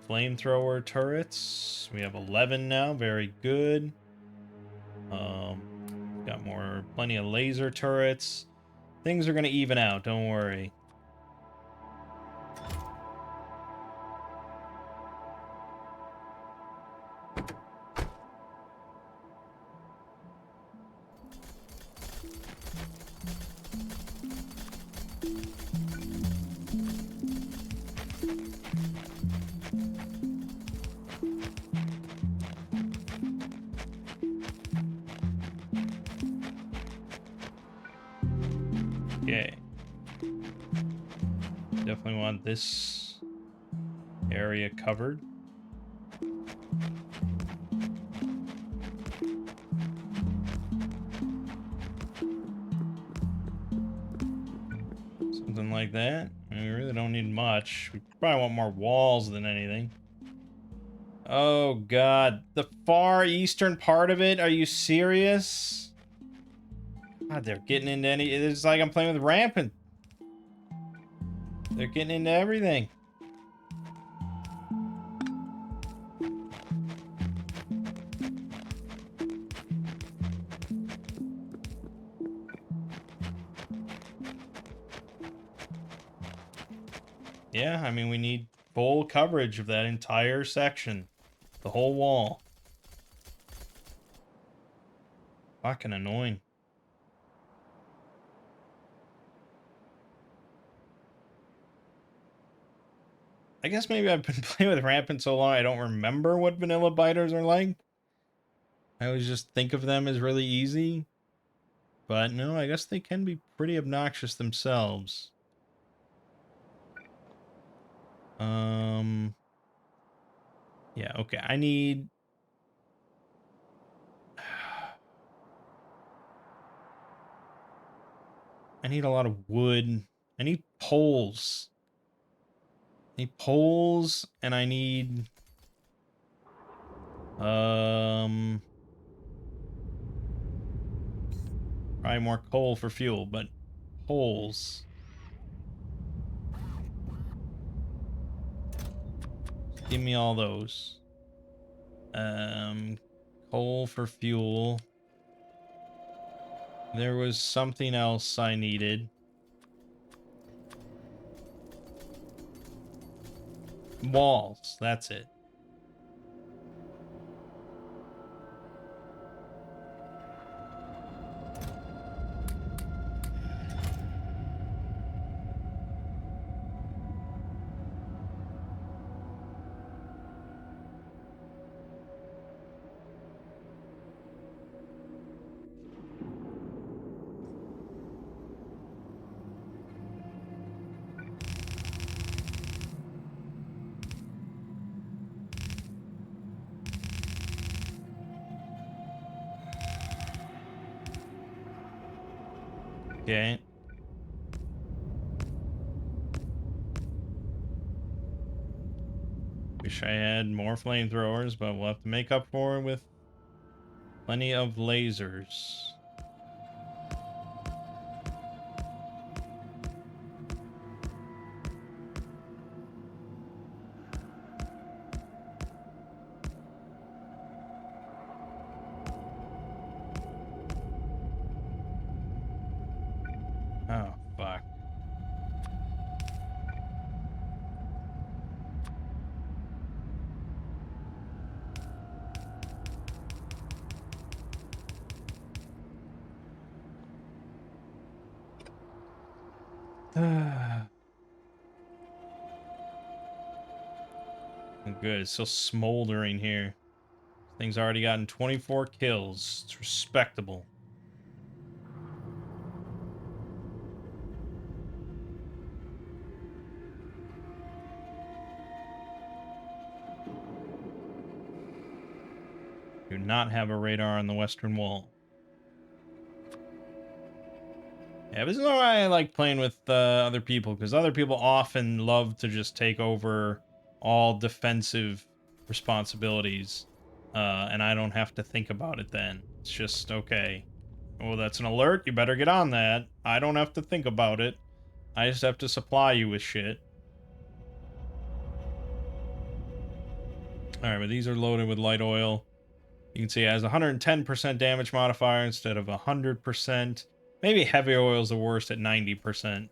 flamethrower turrets. We have 11 now. Very good. Got plenty of laser turrets. Things are gonna even out, don't worry. Okay. Definitely want this area covered. Something like that. I mean, we really don't need much. We probably want more walls than anything. Oh, God. The far eastern part of it? Are you serious? God, they're getting into it's like I'm playing with Rampant. They're getting into everything. Yeah, I mean, we need full coverage of that entire section. The whole wall. Fucking annoying. I guess maybe I've been playing with Rampant so long I don't remember what vanilla biters are like. I always just think of them as really easy. But no, I guess they can be pretty obnoxious themselves. Yeah, okay. I need a lot of wood. I need poles. I need poles, and I need probably more coal for fuel, but poles. Give me all those. Coal for fuel. There was something else I needed. Walls, that's it. Okay. Wish I had more flamethrowers, but we'll have to make up for it with plenty of lasers. Oh, fuck. Good, it's still smoldering here. Thing's already gotten 24 kills. It's respectable. Do not have a radar on the western wall. Yeah, this is why I like playing with other people, because other people often love to just take over all defensive responsibilities, and I don't have to think about it then. It's just, okay, oh, that's an alert, you better get on that. I don't have to think about it. I just have to supply you with shit. Alright, but these are loaded with light oil. You can see it has 110% damage modifier instead of 100%. Maybe heavy oil is the worst at 90%.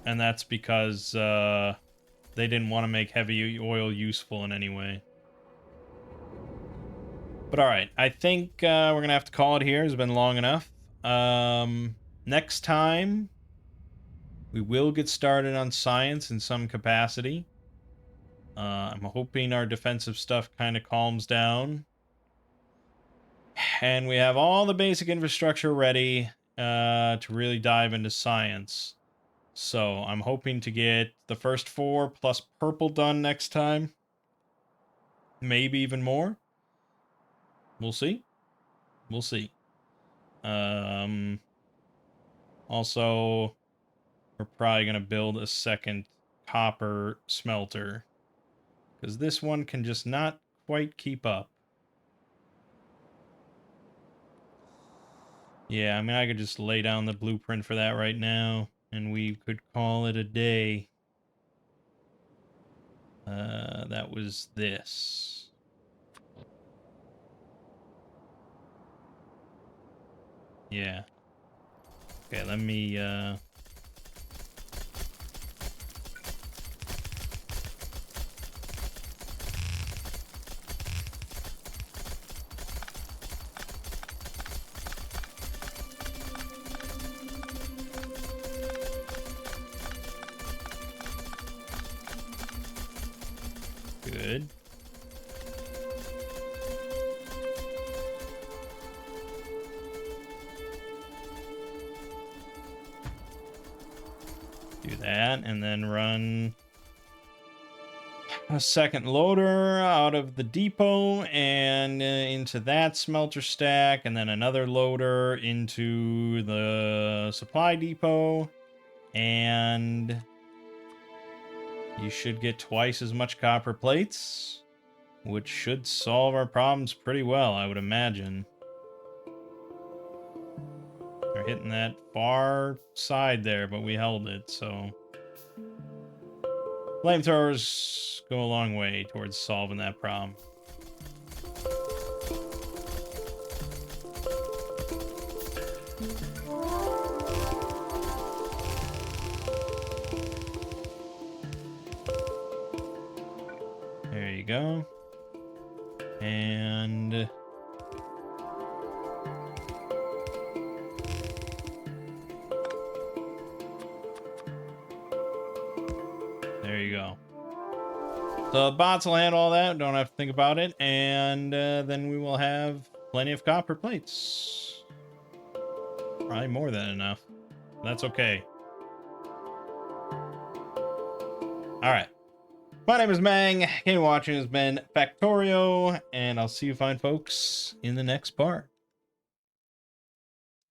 And that's because they didn't want to make heavy oil useful in any way. But alright, I think we're going to have to call it here. It's been long enough. Next time, we will get started on science in some capacity. I'm hoping our defensive stuff kind of calms down. And we have all the basic infrastructure ready to really dive into science. So I'm hoping to get the first 4 plus purple done next time. Maybe even more. We'll see. We'll see. Also, we're probably going to build a second copper smelter, because this one can just not quite keep up. Yeah, I mean, I could just lay down the blueprint for that right now, and we could call it a day. That was this. Yeah. Okay, let me, good. Do that, and then run a second loader out of the depot and into that smelter stack, and then another loader into the supply depot, and you should get twice as much copper plates, which should solve our problems pretty well, I would imagine. They're hitting that far side there, but we held it, so... Flamethrowers go a long way towards solving that problem. There you go. And... there you go. So the bots will handle all that. Don't have to think about it. And then we will have plenty of copper plates. Probably more than enough. That's okay. Alright. My name is Mangg. Watching has been Factorio. And I'll see you fine folks in the next part.